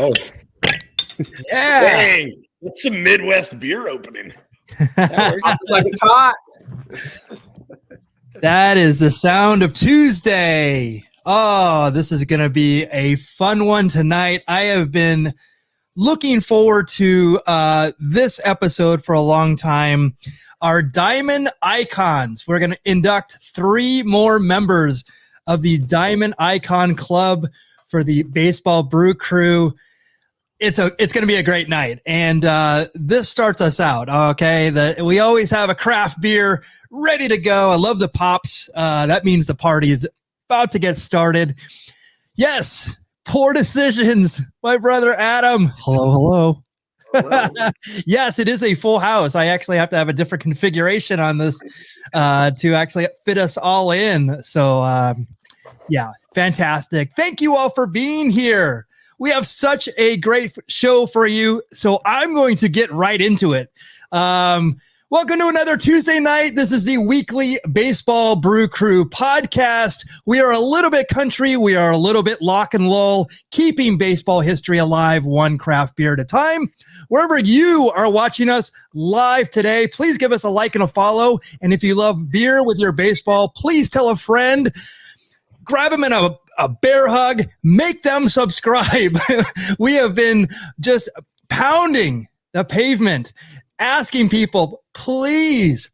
Oh, Yeah. dang. That's some Midwest beer opening. Like it's hot. That is the sound of Tuesday. Oh, this is going to be a fun one tonight. I have been looking forward to this episode for a long time. Our Diamond Icons. We're going to induct 3 more members of the Diamond Icon Club for the Baseball Brew Crew. It's going to be a great night, and this starts us out. Okay, we always have a craft beer ready to go. I love the pops. That means the party is about to get started. Yes, Poor Decisions. My brother Adam. Hello. Yes, it is a full house. I actually have to have a different configuration on this to actually fit us all in. So, yeah, fantastic. Thank you all for being here. We have such a great show for you, so I'm going to get right into it. Welcome to another Tuesday night. This is the weekly Baseball Brew Crew podcast. We are a little bit country. We are a little bit lock and lull, keeping baseball history alive, one craft beer at a time. Wherever you are watching us live today, please give us a like and a follow. And if you love beer with your baseball, please tell a friend. Grab them in a bear hug, make them subscribe. We have been just pounding the pavement, asking people, please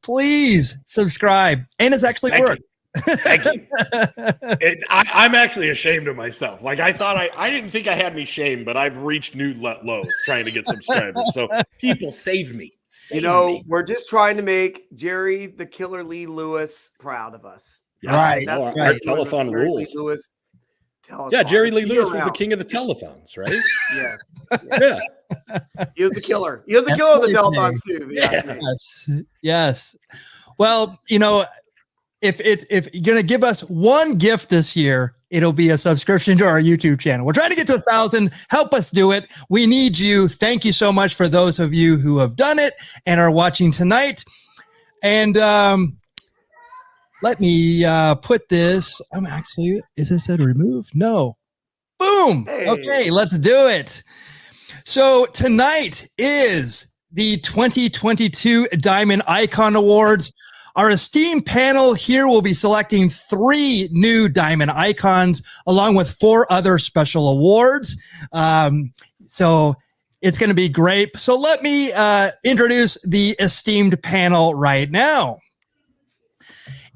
subscribe. And it's actually worked. Thank you. I'm actually ashamed of myself. Like I didn't think I had any shame, but I've reached new lows trying to get subscribers. So people save me. We're just trying to make Jerry the Killer Lee Lewis proud of us. Yeah, right. That's Our telethon Jerry rules. Lee Lewis telethon. Yeah, Jerry Lee It's Lewis was year-round. the king of the telethons, right? Yes. Yeah. He was the killer. He was the killer of the telethons too. Yes. Well, if you're going to give us one gift this year, it'll be a subscription to our YouTube channel. We're trying to get to 1,000. Help us do it. We need you. Thank you so much for those of you who have done it and are watching tonight. And let me put this. Is it said remove? No. Boom. Hey. Okay, let's do it. So tonight is the 2022 Diamond Icon Awards. Our esteemed panel here will be selecting 3 new Diamond Icons along with 4 other special awards. So it's going to be great. So let me introduce the esteemed panel right now.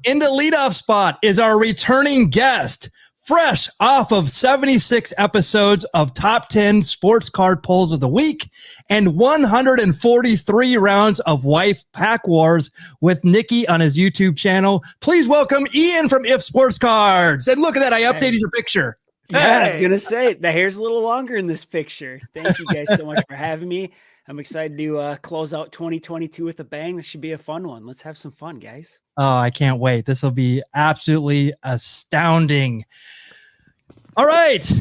In the leadoff spot is our returning guest, fresh off of 76 episodes of Top 10 Sports Card Polls of the Week and 143 rounds of Wife Pack Wars with Nikki on his YouTube channel. Please welcome Ian from If Sports Cards. And look at that, I updated your picture. Yeah, I was going to say, the hair's a little longer in this picture. Thank you guys so much for having me. I'm excited to close out 2022 with a bang. This should be a fun one. Let's have some fun, guys. Oh, I can't wait. This will be absolutely astounding. All right.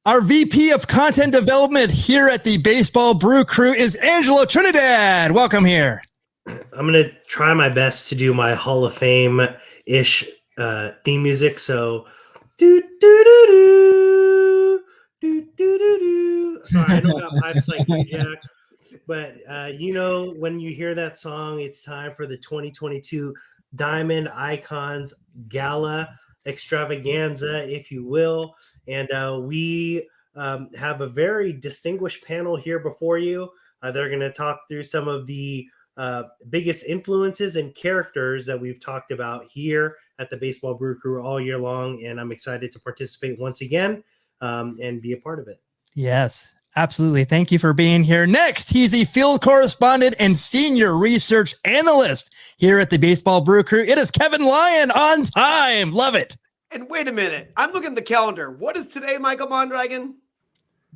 Our VP of Content Development here at the Baseball Brew Crew is Angelo Trinidad. Welcome here. I'm going to try my best to do my Hall of Fame-ish theme music. So, do-do-do-do, do-do-do-do. Sorry, I don't have pipes like you, Jack. But, when you hear that song, it's time for the 2022 Diamond Icons Gala extravaganza, if you will. And we have a very distinguished panel here before you. They're going to talk through some of the biggest influences and characters that we've talked about here at the Baseball Brew Crew all year long. And I'm excited to participate once again and be a part of it. Yes, absolutely. Thank you for being here. Next, he's the field correspondent and senior research analyst here at the Baseball Brew Crew. It is Kevin Lyon on time. Love it. And wait a minute. I'm looking at the calendar. What is today, Michael Mondragon?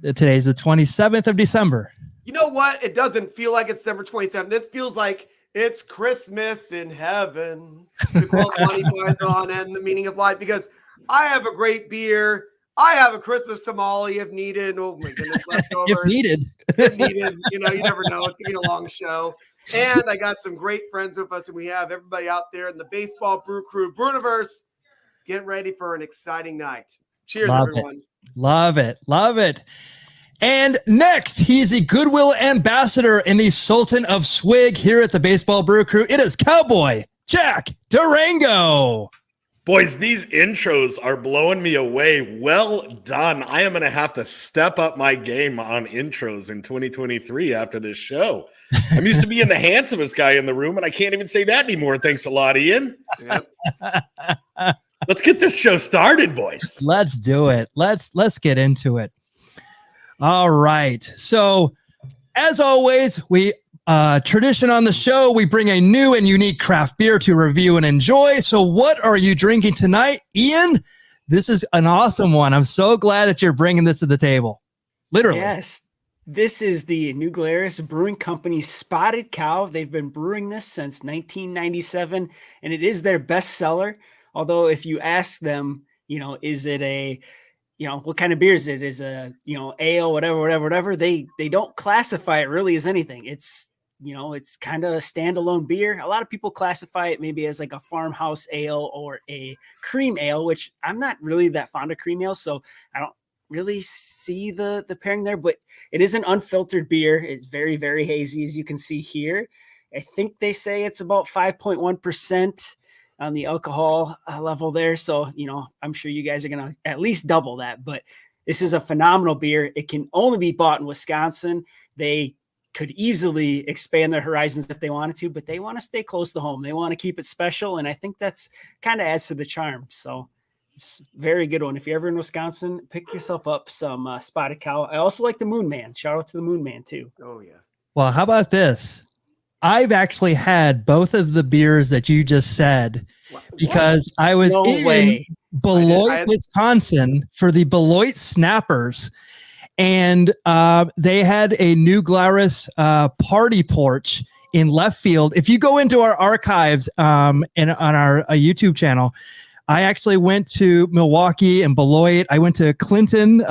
Today's the 27th of December. You know what? It doesn't feel like it's December 27th. It feels like it's Christmas in heaven. To quote Monty Python and the meaning of life, because I have a great beer. I have a Christmas tamale if needed. Oh my goodness, leftovers. If needed. If needed. You never know. It's going to be a long show. And I got some great friends with us, and we have everybody out there in the Baseball Brew Crew Bruniverse. Get ready for an exciting night. Cheers, everyone. Love it. And next, he's the Goodwill Ambassador and the Sultan of Swig here at the Baseball Brew Crew. It is Cowboy Jack Durango. Boys, these intros are blowing me away. Well done. I am going to have to step up my game on intros in 2023 after this show. I'm used to being the handsomest guy in the room, and I can't even say that anymore. Thanks a lot, Ian. Yep. Let's get this show started, boys. Let's do it. Let's get into it. All right. So, as always, we tradition on the show, we bring a new and unique craft beer to review and enjoy. So what are you drinking tonight, Ian? This is an awesome one. I'm so glad that you're bringing this to the table. Literally. Yes. This is the New Glarus Brewing Company's Spotted Cow. They've been brewing this since 1997, and it is their best seller. Although if you ask them, is it a, what kind of beer is it? Is a, ale, whatever. They don't classify it really as anything. It's kind of a standalone beer. A lot of people classify it maybe as like a farmhouse ale or a cream ale, which I'm not really that fond of cream ale, so I don't really see the pairing there, but it is an unfiltered beer. It's very, very hazy, as you can see here. I think they say it's about 5.1% on the alcohol level there. So, I'm sure you guys are going to at least double that, but this is a phenomenal beer. It can only be bought in Wisconsin. They could easily expand their horizons if they wanted to, but they want to stay close to home. They want to keep it special. And I think that's kind of adds to the charm. So it's a very good one. If you're ever in Wisconsin, pick yourself up some Spotted Cow. I also like the Moon Man. Shout out to the Moon Man too. Oh yeah. Well, how about this? I've actually had both of the beers that you just said because I was in Beloit, Wisconsin for the Beloit Snappers. And they had a New Glarus party porch in left field. If you go into our archives and on our YouTube channel, I actually went to Milwaukee and Beloit. I went to Clinton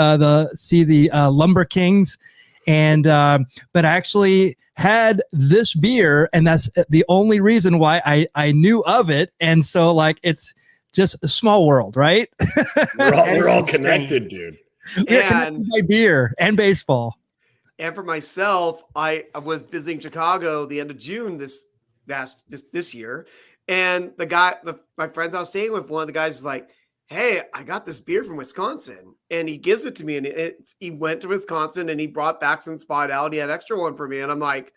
see the Lumber Kings, and but actually had this beer, and that's the only reason why I knew of it. And so, it's just a small world, right? We're all connected, dude. We're connected by beer and baseball. And for myself, I was visiting Chicago the end of June this year, and my friends I was staying with, one of the guys is like, "Hey, I got this beer from Wisconsin," and he gives it to me, and he went to Wisconsin and he brought back some Spotted Cow, and he had an extra one for me, and I'm like,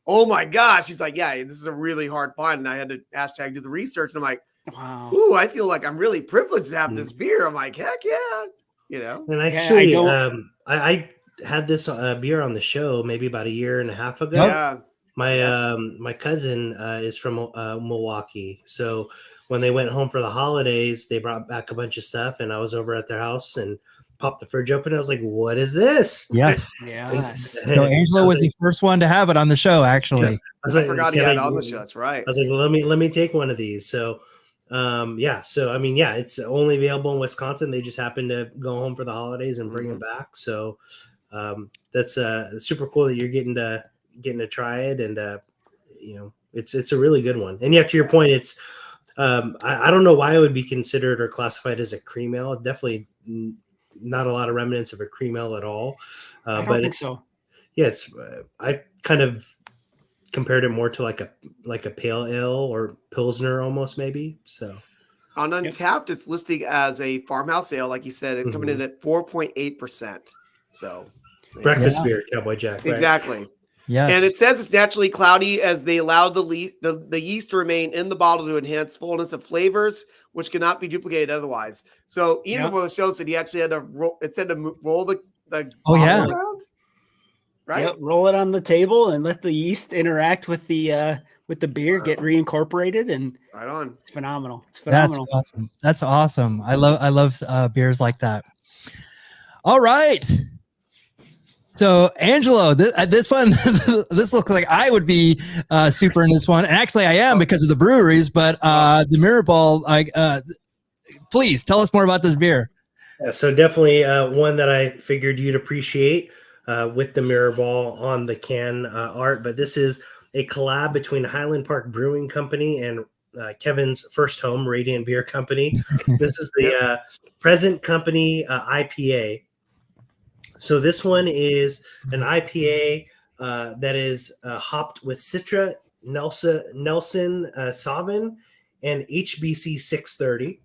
"Oh my gosh!" He's like, "Yeah, this is a really hard find," and I had to hashtag do the research, and I'm like, "Wow, ooh, I feel like I'm really privileged to have this beer." I'm like, "Heck yeah." And actually, I had this beer on the show maybe about a year and a half ago. Yeah. My cousin is from Milwaukee. So when they went home for the holidays, they brought back a bunch of stuff, and I was over at their house and popped the fridge open. I was like, "What is this?" Yes. Yes. So Angelo was the first one to have it on the show, actually. Yes. I forgot he had it on the show. That's right. I was like, "Well, let me take one of these." So it's only available in Wisconsin. They just happened to go home for the holidays and bring it back. So that's super cool that you're getting to try it, and it's a really good one. And yeah, to your point, it's I don't know why it would be considered or classified as a cream ale. Definitely not a lot of remnants of a cream ale at all. I don't think so. Yeah, I kind of compared it more to like a pale ale or pilsner almost, maybe. So on Untapped, it's listing as a farmhouse ale, like you said. It's coming in at 4.8%. So breakfast beer, Cowboy Jack. Right? Exactly. Yes. And it says it's naturally cloudy as they allowed the yeast to remain in the bottle to enhance fullness of flavors, which cannot be duplicated otherwise. So even before the show said he actually had to roll. It said to roll the bottle around. Right. Yep, roll it on the table and let the yeast interact with the beer, get reincorporated, and right on. It's phenomenal. It's phenomenal. That's awesome. I love beers like that. All right. So Angelo, this one, this looks like I would be super in this one, and actually I am because of the breweries. But the Mirror Ball, please tell us more about this beer. Yeah, so definitely one that I figured you'd appreciate. With the Mirror Ball on the can art, but this is a collab between Highland Park Brewing Company and Kevin's first home, Radiant Beer Company. This is the Present Company IPA. So this one is an IPA that is hopped with Citra, Nelson Sauvin, and HBC 630.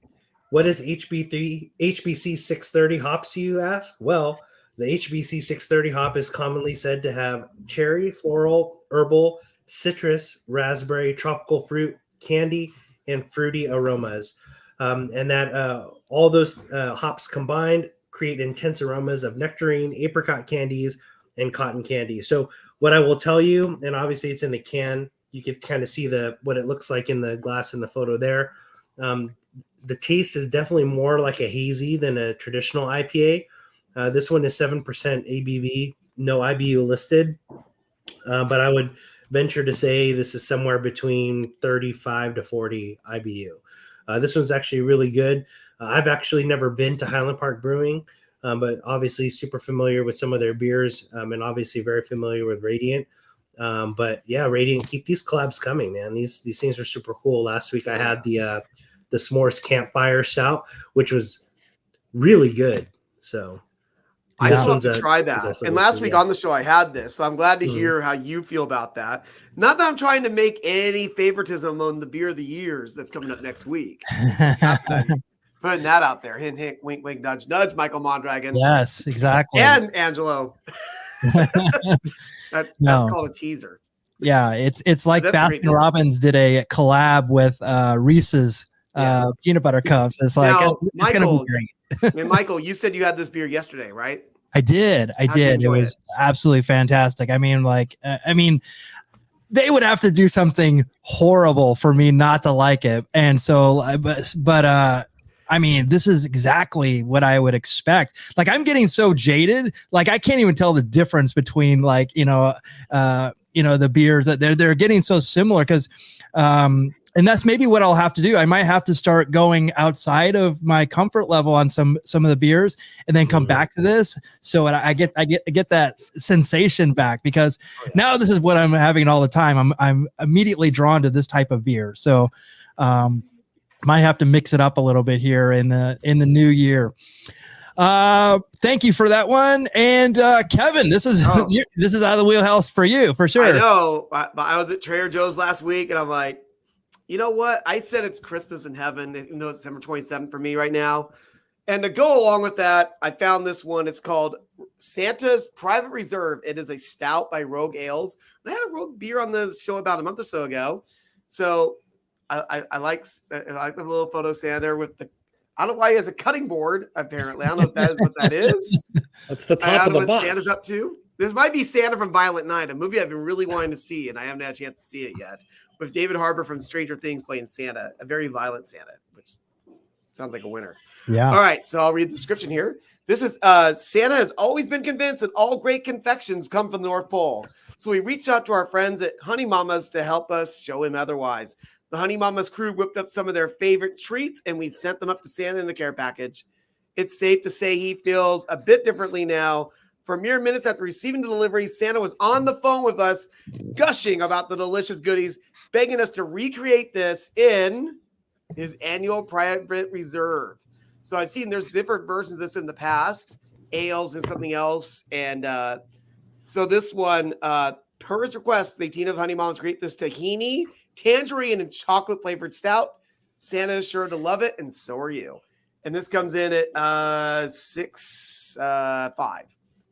What is HBC 630 hops, you ask? Well, the HBC 630 hop is commonly said to have cherry, floral, herbal, citrus, raspberry, tropical fruit, candy, and fruity aromas. And that all those hops combined create intense aromas of nectarine, apricot candies, and cotton candy. So what I will tell you, and obviously it's in the can, you can kind of see what it looks like in the glass in the photo there. The taste is definitely more like a hazy than a traditional IPA. This one is 7% ABV, no IBU listed. But I would venture to say this is somewhere between 35 to 40 IBU. This one's actually really good. I've actually never been to Highland Park Brewing, but obviously super familiar with some of their beers, and obviously very familiar with Radiant. But yeah, Radiant, keep these collabs coming, man. These things are super cool. Last week I had the S'mores Campfire Stout, which was really good. So I just want to try that. And last week on the show, I had this. So I'm glad to hear how you feel about that. Not that I'm trying to make any favoritism on the beer of the years that's coming up next week. Putting that out there. Hint, hint, wink, wink, nudge, nudge, Michael Mondragon. Yes, exactly. And Angelo. That's called a teaser. Yeah, it's like Baskin Robbins did a collab with Reese's peanut butter cups. It's like, now, it's going to be great. And Michael, you said you had this beer yesterday, right? I did. It was absolutely fantastic. I mean, they would have to do something horrible for me not to like it. And so, but I mean, this is exactly what I would expect. Like, I'm getting so jaded. Like, I can't even tell the difference between the beers that they're getting so similar because, and that's maybe what I'll have to do. I might have to start going outside of my comfort level on some of the beers and then come back to this. So I get that sensation back because now this is what I'm having all the time. I'm immediately drawn to this type of beer. So, might have to mix it up a little bit here in the new year. Thank you for that one. And Kevin, this is this is out of the wheelhouse for you for sure. I know. I was at Trader Joe's last week and I'm like, you know what? I said it's Christmas in heaven, even though it's December 27th for me right now. And to go along with that, I found this one. It's called Santa's Private Reserve. It is a stout by Rogue Ales. And I had a Rogue beer on the show about a month or so ago. So I like the little photo Santa with the, I don't know why he has a cutting board, apparently. I don't know if that is what that is. That's the top of the box. Santa's up to. This might be Santa from Violent Night, a movie I've been really wanting to see, and I haven't had a chance to see it yet. With David Harbour from Stranger Things playing Santa, a very violent Santa, which sounds like a winner. Yeah. All right, so I'll read the description here. This is Santa has always been convinced that all great confections come from the North Pole. So we reached out to our friends at Honey Mama's to help us show him otherwise. The Honey Mama's crew whipped up some of their favorite treats, and we sent them up to Santa in a care package. It's safe to say he feels a bit differently now. For mere minutes after receiving the delivery, Santa was on the phone with us, gushing about the delicious goodies, begging us to recreate this in his annual private reserve. So I've seen there's different versions of this in the past, ales and something else. And so this one, per his request, the team of Honey Moms create this tahini, tangerine, and chocolate flavored stout. Santa is sure to love it, and so are you. And this comes in at 6.5.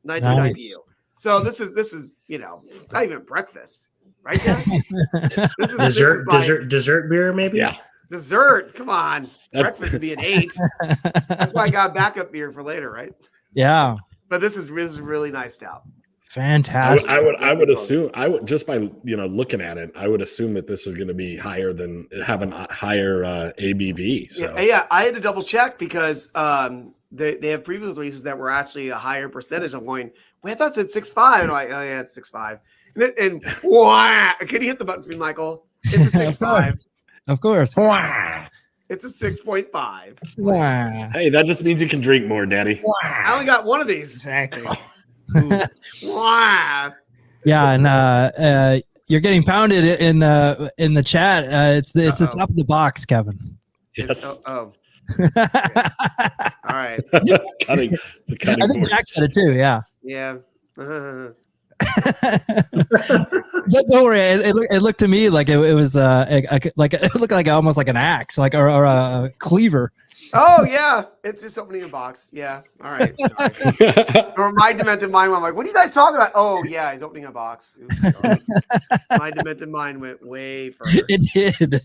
19 IBU. So this is not even breakfast, right, Jeff? Dessert beer, maybe. Yeah, dessert. Come on, breakfast would be an 8. That's why I got backup beer for later, right? Yeah, but this is really nice stout. Fantastic. I would assume just by looking at it, I would assume that this is going to be higher than having a higher ABV. So yeah, I had to double check because they have previous releases that were actually a higher percentage. I'm going, wait, I thought it said 6.5. And I'm like, oh yeah, it's 6.5. And wow, can you hit the button for me, Michael? It's a 6.5. Of course. It's a 6.5. Wow. Hey, that just means you can drink more, Daddy. I only got one of these. Exactly. Wow. Yeah, and you're getting pounded in the chat. It's the top of the box, Kevin. Yes. Okay. All right. It's a cutting I think board. Jack said it too. Yeah. Yeah. But don't worry, it looked to me like it was like it looked like almost like an axe, like or a cleaver. Oh yeah, it's just opening a box. Yeah. All right. Sorry. Or my demented mind went like, "What are you guys talking about?" Oh yeah, he's opening a box. Oops, sorry. My demented mind went way further. It did.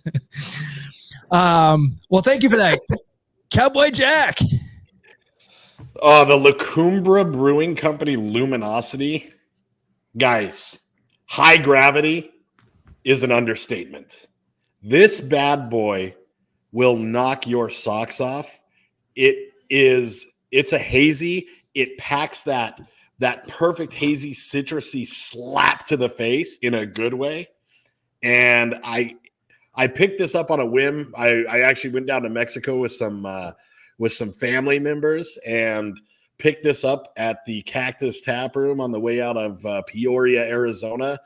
Well, thank you for that, Cowboy Jack. The La Cumbra Brewing Company Luminosity. Guys, high gravity is an understatement. This bad boy will knock your socks off. It's a hazy. It packs that perfect hazy citrusy slap to the face in a good way. And I picked this up on a whim. I actually went down to Mexico with some family members and picked this up at the Cactus Tap Room on the way out of Peoria, Arizona.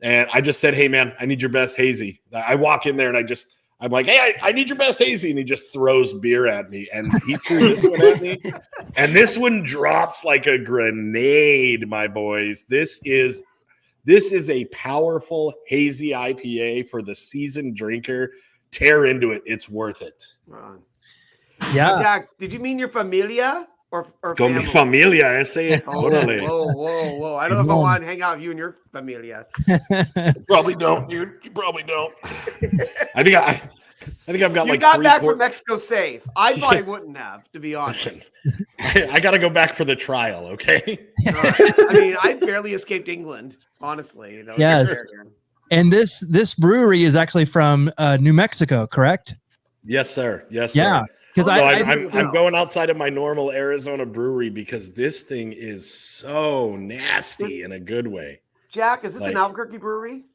And I just said, "Hey man, I need your best hazy." I walk in there and I'm like, "Hey, I need your best hazy." And he just throws beer at me. And he threw this one at me. And this one drops like a grenade, my boys. This is a powerful hazy IPA for the seasoned drinker. Tear into it. It's worth it. Yeah. Jack, did you mean your familia or Con mi familia, ese. Órale. Whoa. I don't know if I want to hang out with you and your familia. Probably don't, dude. You probably don't. I think I've got you got back from Mexico safe. I probably wouldn't have, to be honest. Listen, I got to go back for the trial, okay? I mean, I barely escaped England, honestly. Yes. And this brewery is actually from New Mexico, correct? Yes, sir. Yes, yeah. sir. Because I'm going outside of my normal Arizona brewery because this thing is so nasty in a good way. Jack, is this an Albuquerque brewery?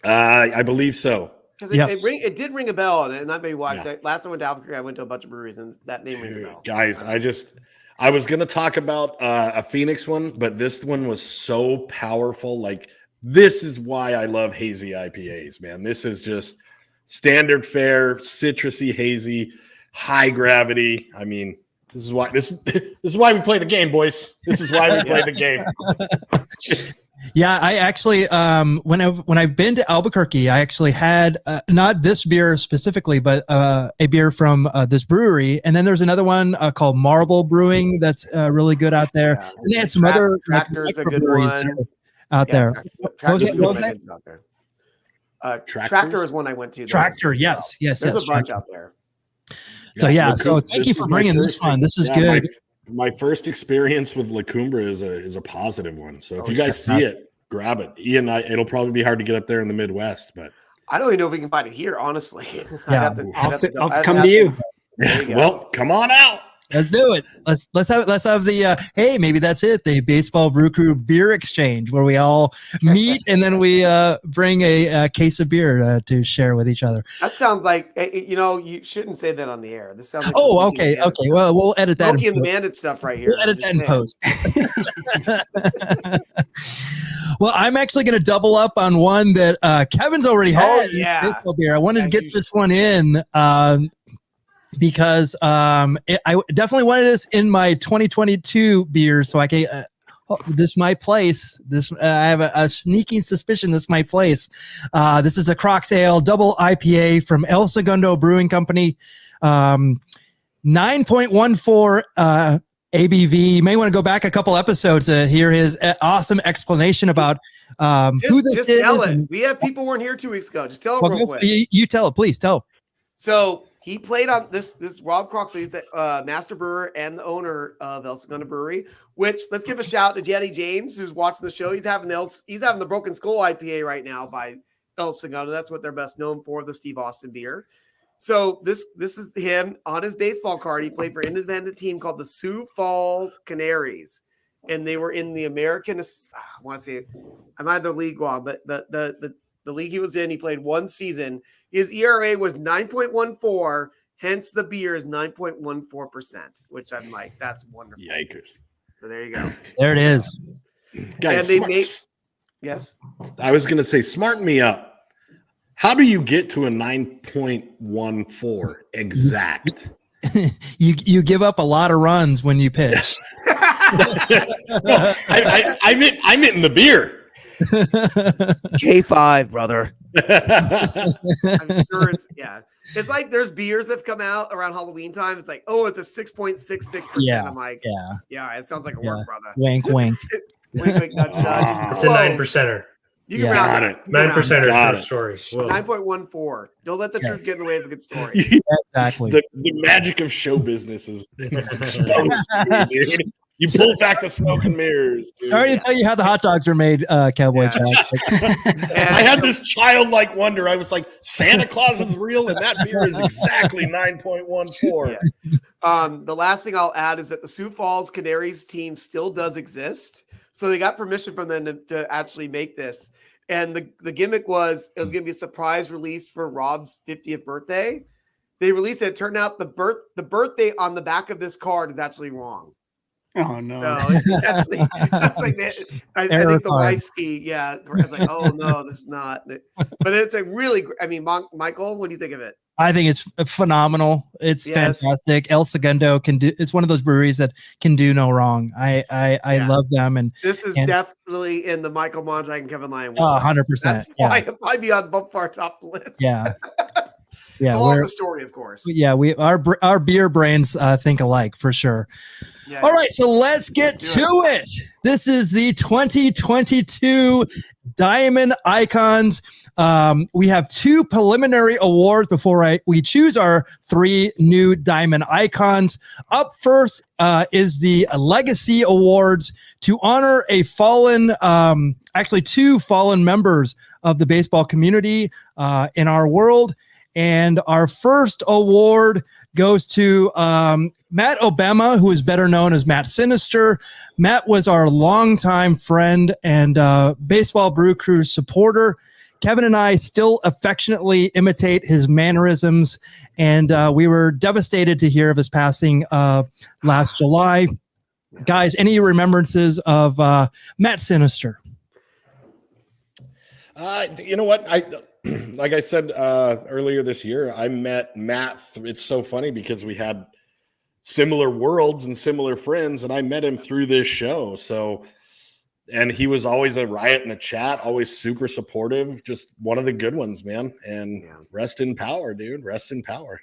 I believe so. Because it did ring a bell, and that may be why. Last time I went to Albuquerque, I went to a bunch of breweries, and that name rings a bell. Guys, I was going to talk about a Phoenix one, but this one was so powerful. Like, this is why I love hazy IPAs, man. This is just standard fare, citrusy, hazy, high gravity. I mean, this is why we play the game, boys. This is why we play the game. Yeah, I actually when I've been to Albuquerque, I actually had not this beer specifically, but a beer from this brewery, and then there's another one called Marble Brewing that's really good out there. Yeah. And they had some other Tractor's a good one out there. Tractor is one I went to. Tractor, yes. There's a bunch out there. So so thank you for bringing this one. This is good. My first experience with La Cumbra is a positive one. So if you guys see it, grab it. Ian, it'll probably be hard to get up there in the Midwest, but I don't even know if we can find it here, honestly. Yeah, I'll come to you. Well, come on out. Let's do it. Let's have the hey, maybe that's it. The Baseball Brew Crew beer exchange where we all meet and then we bring a case of beer to share with each other. That sounds like you shouldn't say that on the air. This sounds like okay. Well, we'll edit that. Smokey and the Bandit stuff right here. We'll edit that in post. Well, I'm actually going to double up on one that Kevin's already had. Baseball beer. I wanted to get this one in. Because I definitely wanted this in my 2022 beer, so I can. This might place. I have a sneaking suspicion this might place. This is a Crocs Ale Double IPA from El Segundo Brewing Company, 9.14 ABV. You may want to go back a couple episodes to hear his awesome explanation about who this is. Just tell it. We have people weren't here 2 weeks ago. Just tell it real quick. You tell it, please. Tell. So. He played on this Rob Croxley. He's the master brewer and the owner of El Segundo Brewery, which let's give a shout to Jenny James, who's watching the show. He's having the Broken Skull IPA right now by El Segundo. That's what they're best known for, the Steve Austin beer. So this is him on his baseball card. He played for an independent team called the Sioux Fall Canaries. And they were in the American, I want to say, I might have the league wrong, but the league he was in, he played one season. His ERA was 9.14, hence the beer is 9.14%, which I'm like, that's wonderful. Yikers. So there you go. There it is. Guys, yes. I was going to say, smarten me up. How do you get to a 9.14 exact? You give up a lot of runs when you pitch. No, I meant in the beer. K5, brother. I'm sure it's like there's beers that have come out around Halloween time. It's like, oh, it's a 6.66%. Yeah, I'm like, yeah, it sounds like a Yeah. work, brother. Wink, wink. Wink, wink, nudge, nudge. It's a 9%er. You can Yeah. round Got it. it. You can round 9%er Got for a story. Whoa. 9.14. Don't let the truth get in the way of a good story. Exactly. The magic of show business is exposed, dude. You pull back the smoke and mirrors. Dude. Sorry to tell you how the hot dogs are made, Cowboy Jack. I had this childlike wonder. I was like, Santa Claus is real, and that beer is exactly 9.14. The last thing I'll add is that the Sioux Falls Canaries team still does exist. So they got permission from them to actually make this. And the gimmick was it was going to be a surprise release for Rob's 50th birthday. They released it. It turned out the birthday on the back of this card is actually wrong. Oh no! So that's like I think the wife ski, it's like, oh no, this is not. But it's a really, I mean, Michael, what do you think of it? I think it's phenomenal. It's fantastic. El Segundo can do. It's one of those breweries that can do no wrong. I love them, and this is definitely in the Michael Mondragon, Kevin Lyon. 100%. That's why it might be on both our top lists. Yeah. Yeah, along the story, of course. Yeah, our beer brains think alike for sure. Yeah, all right, so let's get to it. This is the 2022 Diamond Icons. We have 2 preliminary awards before we choose our 3 new Diamond Icons. Up first is the Legacy Awards to honor a fallen, actually 2 fallen members of the baseball community in our world. And our first award goes to Matt Obama, who is better known as Matt Sinister. Matt was our longtime friend and Baseball Brew Crew supporter. Kevin and I still affectionately imitate his mannerisms, and we were devastated to hear of his passing last July. Guys, any remembrances of Matt Sinister? You know what? Like I said earlier this year, I met Matt. It's so funny because we had similar worlds and similar friends, and I met him through this show. So, and he was always a riot in the chat, always super supportive, just one of the good ones, man. And rest in power, dude. Rest in power.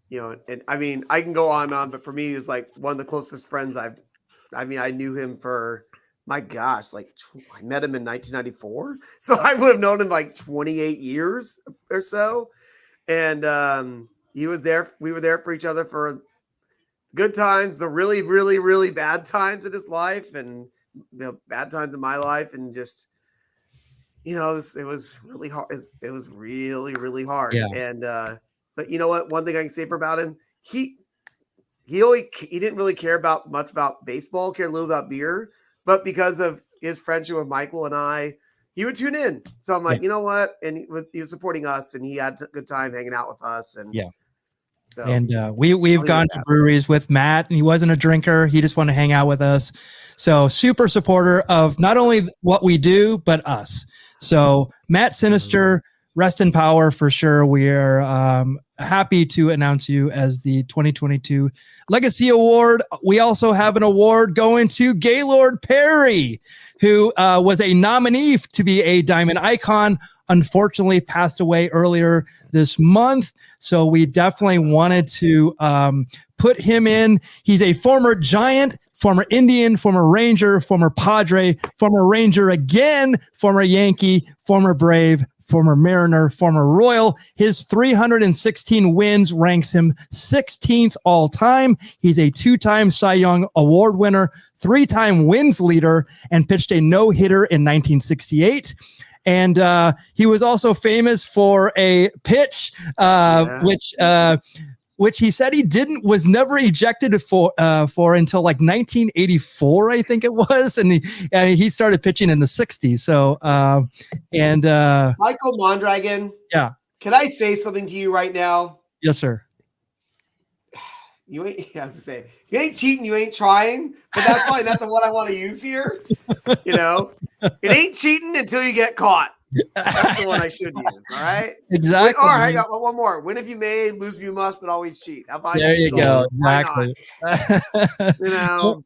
You know, and I mean, I can go on and on, but for me, he was like one of the closest friends I knew him for, my gosh, like I met him in 1994. So I would have known him like 28 years or so. And he was there. We were there for each other for good times, the really, really, really bad times in his life, and the bad times in my life. And just, you know, it was really hard. It was really, really hard. Yeah. And, but you know what? One thing I can say about him, he didn't really care much about baseball, cared a little about beer. But because of his friendship with Michael and I, he would tune in. So I'm like, you know what? And he was supporting us, and he had a good time hanging out with us. And so, and we've gone to breweries with Matt, and he wasn't a drinker. He just wanted to hang out with us. So super supporter of not only what we do, but us. So Matt Sinister, rest in power for sure. We are happy to announce you as the 2022 Legacy Award. We also have an award going to Gaylord Perry, who was a nominee to be a Diamond Icon, unfortunately passed away earlier this month. So we definitely wanted to put him in. He's a former Giant, former Indian, former Ranger, former Padre, former Ranger again, former Yankee, former Brave, former Mariner, former Royal. His 316 wins ranks him 16th all time. He's a 2-time Cy Young Award winner, 3-time wins leader, and pitched a no-hitter in 1968. And he was also famous for a pitch, which he said he was never ejected for until like 1984, I think it was, and he started pitching in the 60s. So Michael Mondragon, can I say something to you right now? Yes, sir. You ain't cheating, you ain't trying, but that's probably not the one I want to use here. You know, it ain't cheating until you get caught. That's the one I should use. All right. Exactly. All right. I got one more. Win if you may, lose if you must, but always cheat. How about there you go. Exactly. You know,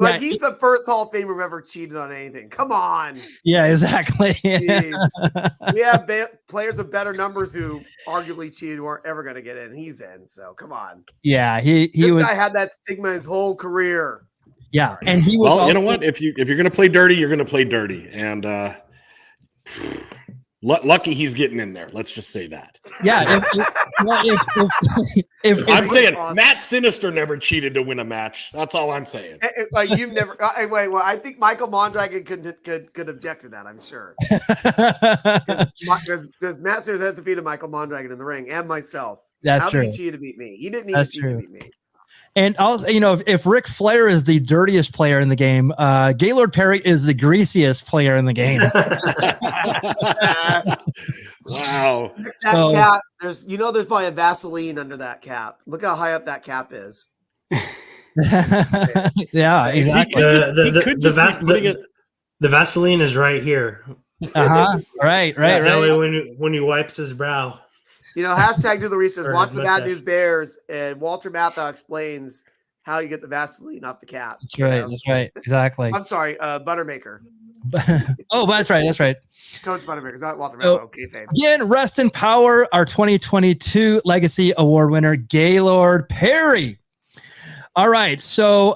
Like, he's the first Hall of Famer who ever cheated on anything. Come on. Yeah, exactly. Jeez. We have players with better numbers who arguably cheated who aren't ever going to get in. He's in, so come on. Yeah, this guy had that stigma his whole career. Yeah, and he was. Well, you know what? If you're going to play dirty, you're going to play dirty, and lucky he's getting in there. Let's just say that. Yeah, if I'm saying awesome. Matt Sinister never cheated to win a match. That's all I'm saying. You've never. Wait. Well, I think Michael Mondragon could object to that. I'm sure. Because Matt Sinister has defeated Michael Mondragon in the ring and myself. That's How true. did he cheat to beat me? He didn't need to cheat to beat me. And also, if Ric Flair is the dirtiest player in the game, Gaylord Perry is the greasiest player in the game. Wow. That cap, there's probably a Vaseline under that cap. Look how high up that cap is. Yeah, exactly. The Vaseline is right here. Right. When he wipes his brow. Hashtag do the research. Watch the Bad News Bears, and Walter Matthau explains how you get the Vaseline off the cap. That's right. That's right. Exactly. I'm sorry, Buttermaker. Oh, that's right. That's right. Coach Buttermaker, not Walter Matthau. Okay, again, rest in power, our 2022 Legacy Award winner, Gaylord Perry. All right. So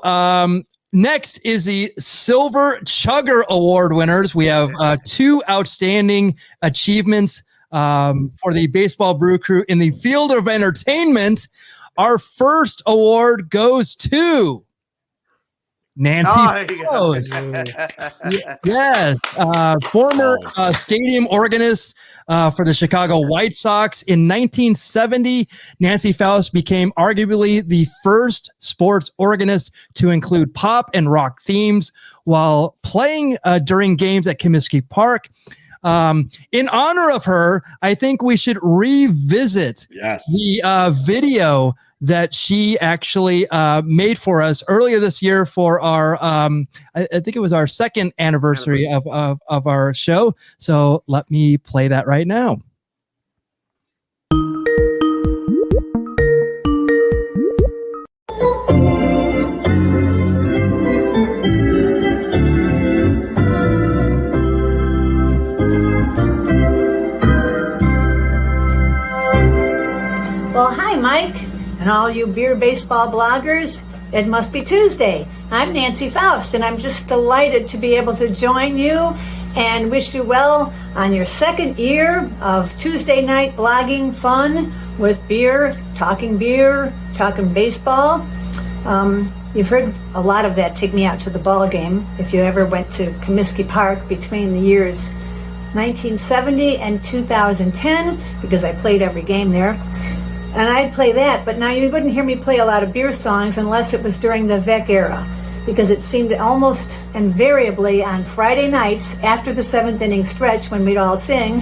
next is the Silver Chugger Award winners. We have two outstanding achievements for the Baseball Brew Crew in the field of entertainment. Our first award goes to Nancy Faust. Yes, former stadium organist for the Chicago White Sox. In 1970, Nancy Faust became arguably the first sports organist to include pop and rock themes while playing during games at Comiskey Park. In honor of her, I think we should revisit the video that she actually made for us earlier this year for our, I think it was our second anniversary of our show. So let me play that right now. Well, hi, Mike, and all you beer baseball bloggers. It must be Tuesday. I'm Nancy Faust, and I'm just delighted to be able to join you and wish you well on your second year of Tuesday night blogging fun with beer, talking baseball. You've heard a lot of that take me out to the ball game if you ever went to Comiskey Park between the years 1970 and 2010, because I played every game there. And I'd play that, but now you wouldn't hear me play a lot of beer songs unless it was during the Vec era, because it seemed almost invariably on Friday nights after the seventh inning stretch when we'd all sing,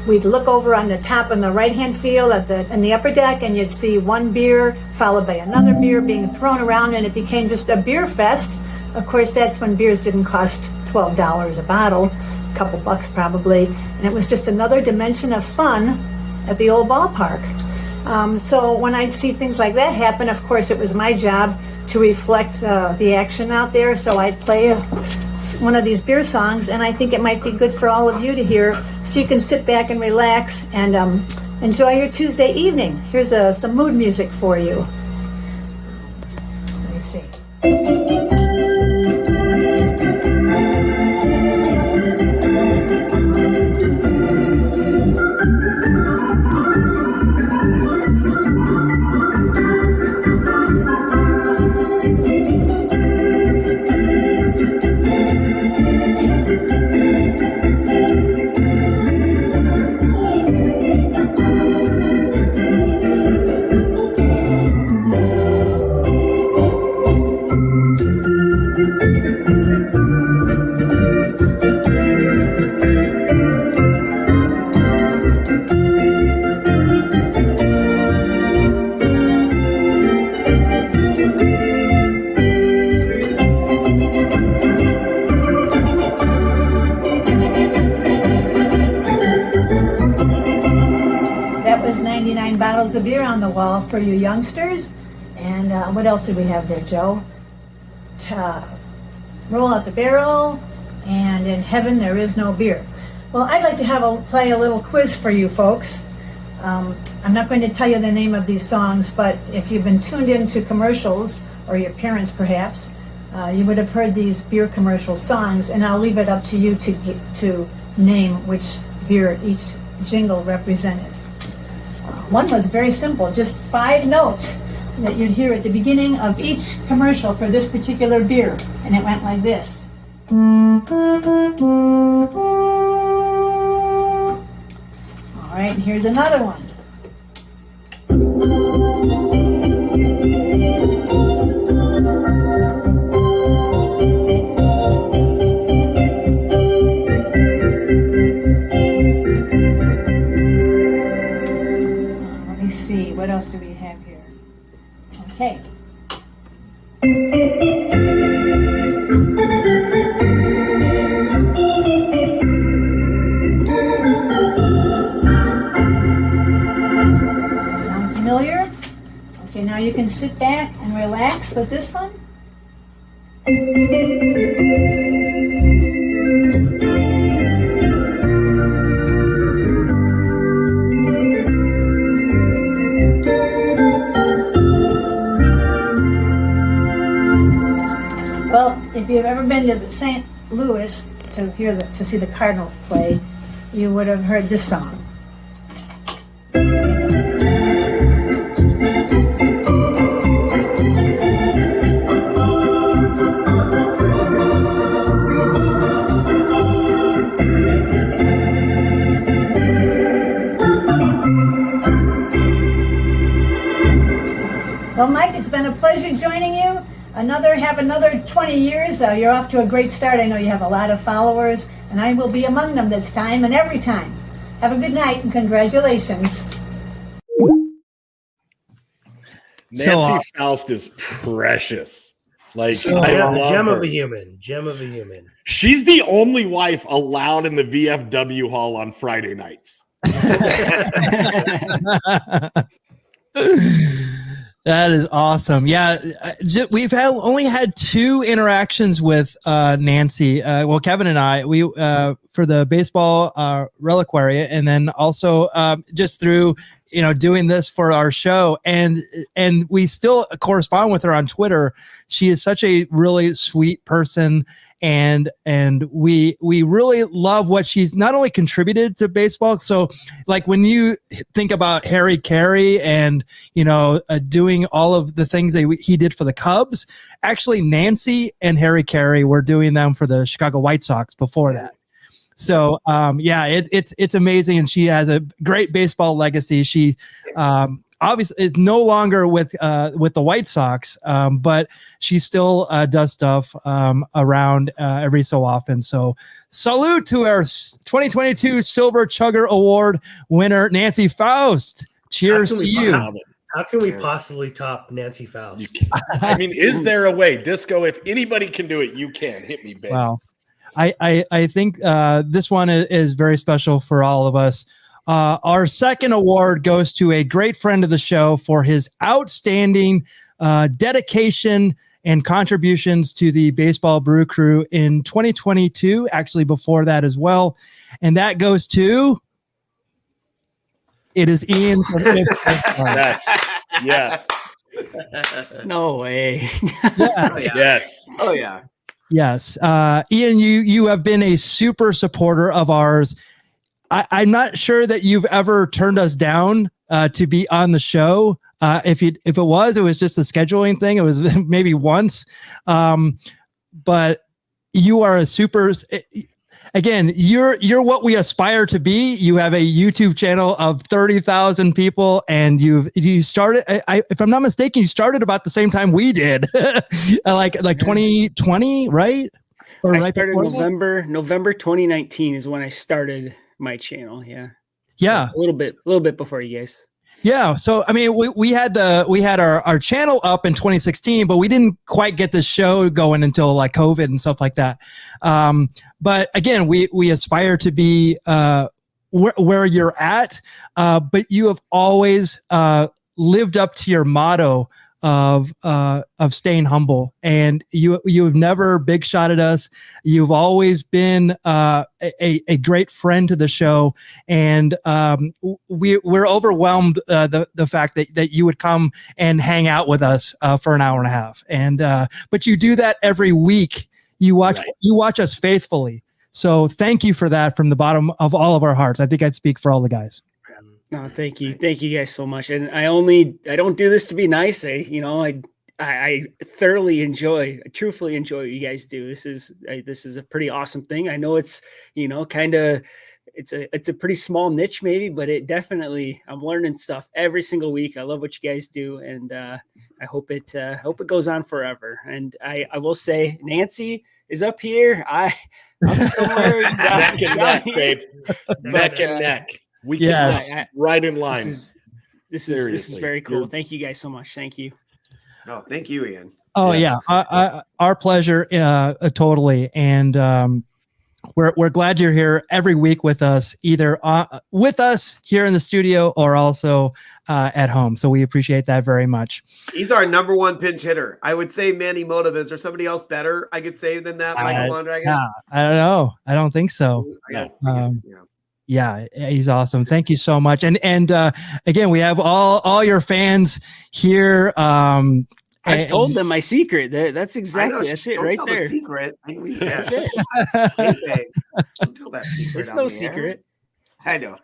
we'd look over on the top in the right-hand field in the upper deck, and you'd see one beer followed by another beer being thrown around, and it became just a beer fest. Of course, that's when beers didn't cost $12 a bottle, a couple bucks probably, and it was just another dimension of fun at the old ballpark. So when I'd see things like that happen, of course, it was my job to reflect the action out there. So I'd play one of these beer songs, and I think it might be good for all of you to hear, so you can sit back and relax and enjoy your Tuesday evening. Here's some mood music for you. Let me see. Bottles of beer on the wall for you youngsters. And what else did we have there, Joe? roll out the barrel, and in heaven there is no beer. Well, I'd like to play a little quiz for you folks. I'm not going to tell you the name of these songs, but if you've been tuned into commercials, or your parents perhaps, you would have heard these beer commercial songs, and I'll leave it up to you to name which beer each jingle represented. One was very simple, just 5 notes that you'd hear at the beginning of each commercial for this particular beer, and it went like this. All right, and here's another one. Let me see, what else do we have here? Okay. Sound familiar? Okay, now you can sit back and relax with this one. Well, if you've ever been to the St. Louis to see the Cardinals play, you would have heard this song. Well, Mike, it's been a pleasure joining you. Have another 20 years. You're off to a great start. I know you have a lot of followers, and I will be among them this time and every time. Have a good night and congratulations. Nancy Faust is precious. Like, Gem of a human. She's the only wife allowed in the VFW hall on Friday nights. That is awesome. Yeah, we've only had 2 interactions with Nancy. Well, Kevin and I, we for the baseball reliquary, and then also just through doing this for our show, and we still correspond with her on Twitter. She is such a really sweet person, and we really love what she's not only contributed to baseball. So like when you think about Harry Carey and doing all of the things that he did for the Cubs, actually Nancy and Harry Carey were doing them for the Chicago White Sox before that. So it's amazing, and she has a great baseball legacy. She obviously is no longer with the White Sox, but she still does stuff around every so often. So salute to our 2022 Silver Chugger Award winner, Nancy Faust. Cheers to you. How can we possibly top Nancy Faust? I mean, is there a way? Disco, if anybody can do it, you can. Hit me, baby. Wow. I think this one is very special for all of us. Our second award goes to a great friend of the show for his outstanding dedication and contributions to the Baseball Brew Crew in 2022, actually before that as well. And that goes to, it is Ian. Yes. No way. Yes. Oh, yeah. Yes. Ian, you have been a super supporter of ours. I'm not sure that you've ever turned us down to be on the show. If it was just a scheduling thing. It was maybe once. But you are a super. Again, you're what we aspire to be. You have a YouTube channel of 30,000 people, and you started. If I'm not mistaken, you started about the same time we did, like 2020, right? Or I right started before November 2019 is when I started my channel. Yeah. Yeah. A little bit before you guys. Yeah. So, I mean, we had our channel up in 2016, but we didn't quite get the show going until like COVID and stuff like that. But again, we aspire to be where you're at, but you have always lived up to your motto of staying humble, and you've never big shotted us. You've always been a great friend to the show, and we're overwhelmed the fact that you would come and hang out with us for an hour and a half, and but you do that every week. You watch us faithfully. So thank you for that from the bottom of all of our hearts. I think I'd speak for all the guys. No, thank you guys so much. And I don't do this to be nice. I thoroughly enjoy, I truthfully enjoy what you guys do. This is a pretty awesome thing. I know it's, kind of, it's a pretty small niche maybe, but it definitely, I'm learning stuff every single week. I love what you guys do. And I hope it goes on forever. And I will say Nancy is up here. I'm somewhere neck and neck, babe. Neck and neck. We can right in line. This is very cool. Thank you guys so much. Thank you. No, thank you, Ian. Oh yes. Our pleasure. Totally. And we're glad you're here every week with us, either with us here in the studio or also at home. So we appreciate that very much. He's our number one pinch hitter. I would say Manny Motive. Is there somebody else better I could say than that, Michael Mondragon? Yeah, I don't know. I don't think so. Yeah, he's awesome. Thank you so much. And again, we have all your fans here. I told them my secret. That's exactly that's it right there. The secret. That's it. Don't tell that secret. It's no secret. I know.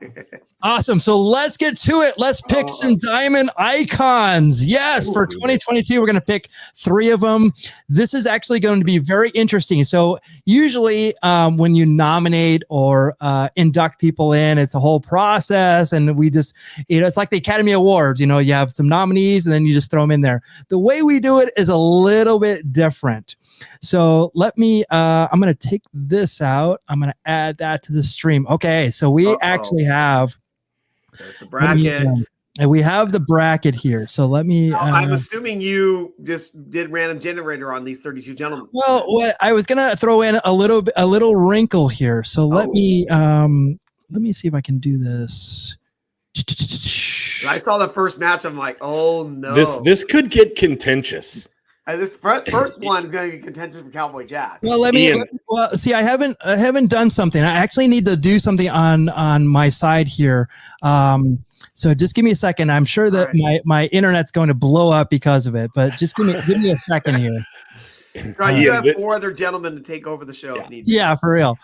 Awesome. So let's get to it. Let's pick some diamond icons. Yes, for 2022, we're going to pick 3 of them. This is actually going to be very interesting. So usually when you nominate or induct people in, it's a whole process. And we just, it's like the Academy Awards. You have some nominees and then you just throw them in there. The way we do it is a little bit different. So let me, I'm going to take this out. I'm going to add that to the stream. Okay. So we actually have the bracket. And we have the bracket here. So let me. I'm assuming you just did random generator on these 32 gentlemen. Well, what I was gonna throw in a little wrinkle here. So let me see if I can do this. I saw the first match. I'm like, oh no, this could get contentious. This first one is going to get contentious for Cowboy Jack. Well, see, I haven't done something. I actually need to do something on my side here. So just give me a second. I'm sure that my internet's going to blow up because of it, but just give me a second here. Right, you have 4 other gentlemen to take over the show. Yeah, for real.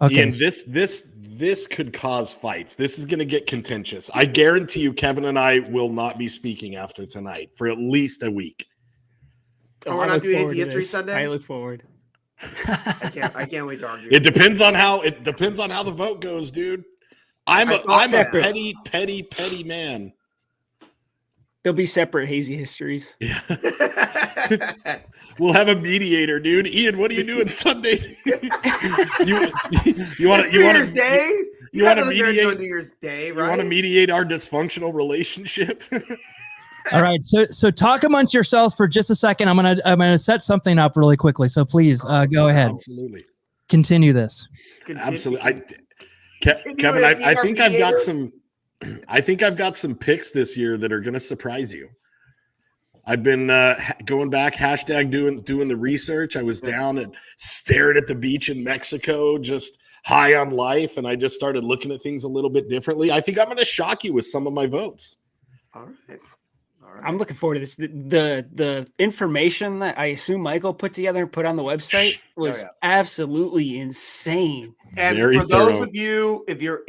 Okay. Ian, this could cause fights. This is going to get contentious. I guarantee you, Kevin and I will not be speaking after tonight for at least a week. We're not doing Hazy History Sunday. I look forward. I can't wait to argue. It depends on how the vote goes, dude. I'm a petty man. There'll be separate Hazy Histories. Yeah. We'll have a mediator, dude. Ian, what are you doing Sunday? you want to New Year's Day? You want to mediate New Year's Day, right? You want to mediate our dysfunctional relationship? All right, so talk amongst yourselves for just a second. I'm gonna set something up really quickly. So please go ahead. Absolutely. Continue this. Absolutely. Kevin, I think I've got some. I think I've got some picks this year that are going to surprise you. I've been going back, doing the research. I was down and stared at the beach in Mexico, just high on life, and I just started looking at things a little bit differently. I think I'm going to shock you with some of my votes. All right. I'm looking forward to this. The information that I assume Michael put together and put on the website was absolutely insane. And for those of you, if you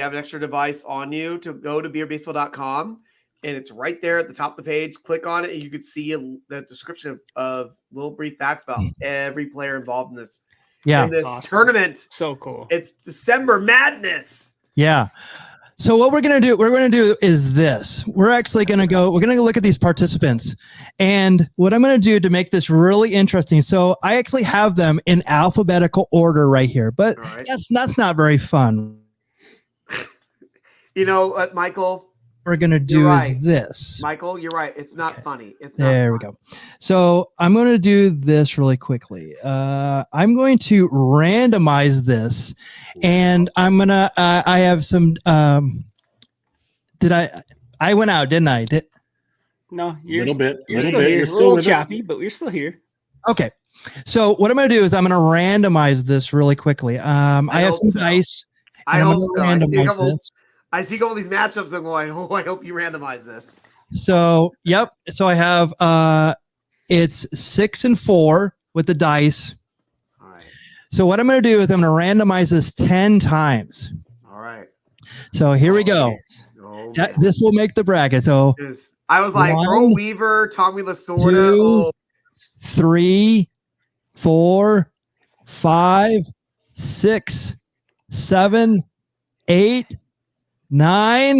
have an extra device on you, to go to beerbaseball.com, and it's right there at the top of the page. Click on it, and you can see the description of little brief facts about every player involved in this. Yeah, in this tournament. So cool. It's December Madness. Yeah. So what we're going to do is this. We're going to look at these participants. And what I'm going to do to make this really interesting. So I actually have them in alphabetical order right here, but that's not very fun. You know what, Michael? We're going to do is this. Michael, you're right. It's not funny. It's not there. We go. So I'm going to do this really quickly. I'm going to randomize this, and I'm going to, I have some, I went out, didn't I? No, you're Little bit. You're Little still bit. here. You're We're a still little with us. choppy, but we're still here. Okay. So what I'm going to do is I'm going to randomize this really quickly. I have hope some so. dice. I and I'm hope gonna so. randomize this. I see all these matchups and going, oh, I hope you randomize this. So, yep. So I have it's 6 and 4 with the dice. All right. So what I'm going to do is I'm going to randomize this 10 times. All right. So here we go. Oh, This will make the bracket. So I was like, One, Earl Weaver, Tommy Lasorda. 2, Oh, 3, 4, 5, 6, 7, 8, 9.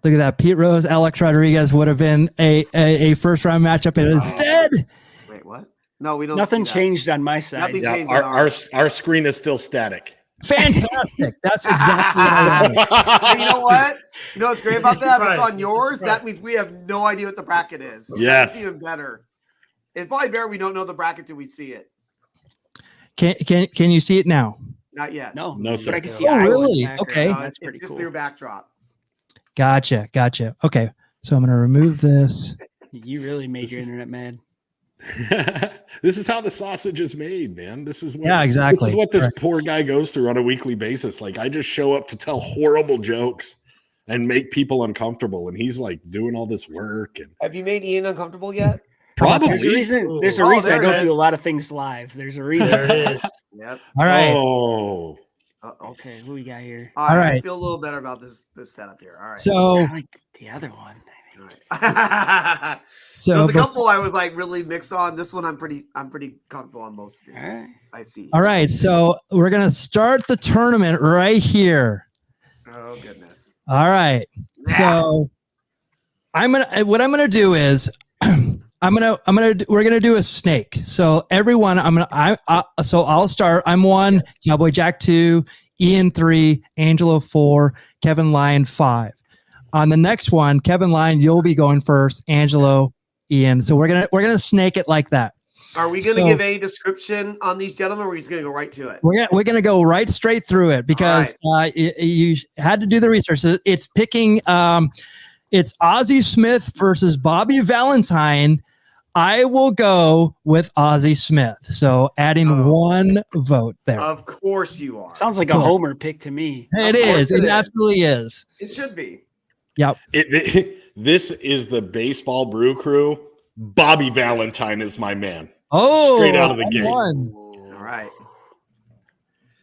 Look at that. Pete Rose, Alex Rodriguez would have been a first round matchup, and instead, wait, what? No, we don't. Nothing see that. changed on my side. Nothing Yeah, changed. on our screen is still static. fantastic. That's exactly what I wanted. Hey, you know what? You know what's great about that? If it's Surprise. on yours, that means we have no idea what the bracket is. Yes. That's even better. It's probably better we don't know the bracket till we see it. Can you see it now? Not yet. No, No, sir. but I can see. Oh, Iowa's really? background. Okay. No, That's it's pretty just cool. through backdrop. Gotcha. Okay. So I'm going to remove this. You really made This your is- internet mad. This is how the sausage is made, man. This is what, Yeah, exactly. This is what this Correct. poor guy goes through on a weekly basis. Like, I just show up to tell horrible jokes and make people uncomfortable, and he's like doing all this work and Have you made Ian uncomfortable yet? probably. There's a reason. There's a Oh, reason I there go it through a is. lot of things live. There's a reason. There it is. Yep. All right. Oh, Uh-oh. Okay, who we got here? All right. I right. feel a little better about this setup here. All right. So, I like the other one. All right. so The couple I was like really mixed on. This one I'm pretty comfortable on most things. All right. I see. all right. So we're going to start the tournament right here. Oh goodness. All right. So what I'm gonna do is we're gonna do a snake. So everyone, so I'll start. I'm 1, Cowboy Jack 2, Ian 3, Angelo 4, Kevin Lyon 5. On the next one, Kevin Lyon, you'll be going first. Angelo, Ian. So we're gonna snake it like that. Are we going to So- give any description on these gentlemen, or are we just going to go right to it? We're gonna go right straight through it because you had to do the research. It's picking. It's Ozzie Smith versus Bobby Valentine. I will go with Ozzie Smith. So adding Oh. 1 vote there. Of course you are. Sounds like a Of course. homer pick to me. It of course is. it It is. absolutely is. It should be. Yep. This is the Baseball Brew Crew. Bobby Valentine is my man. Oh, Straight out of the gate. 1. All right.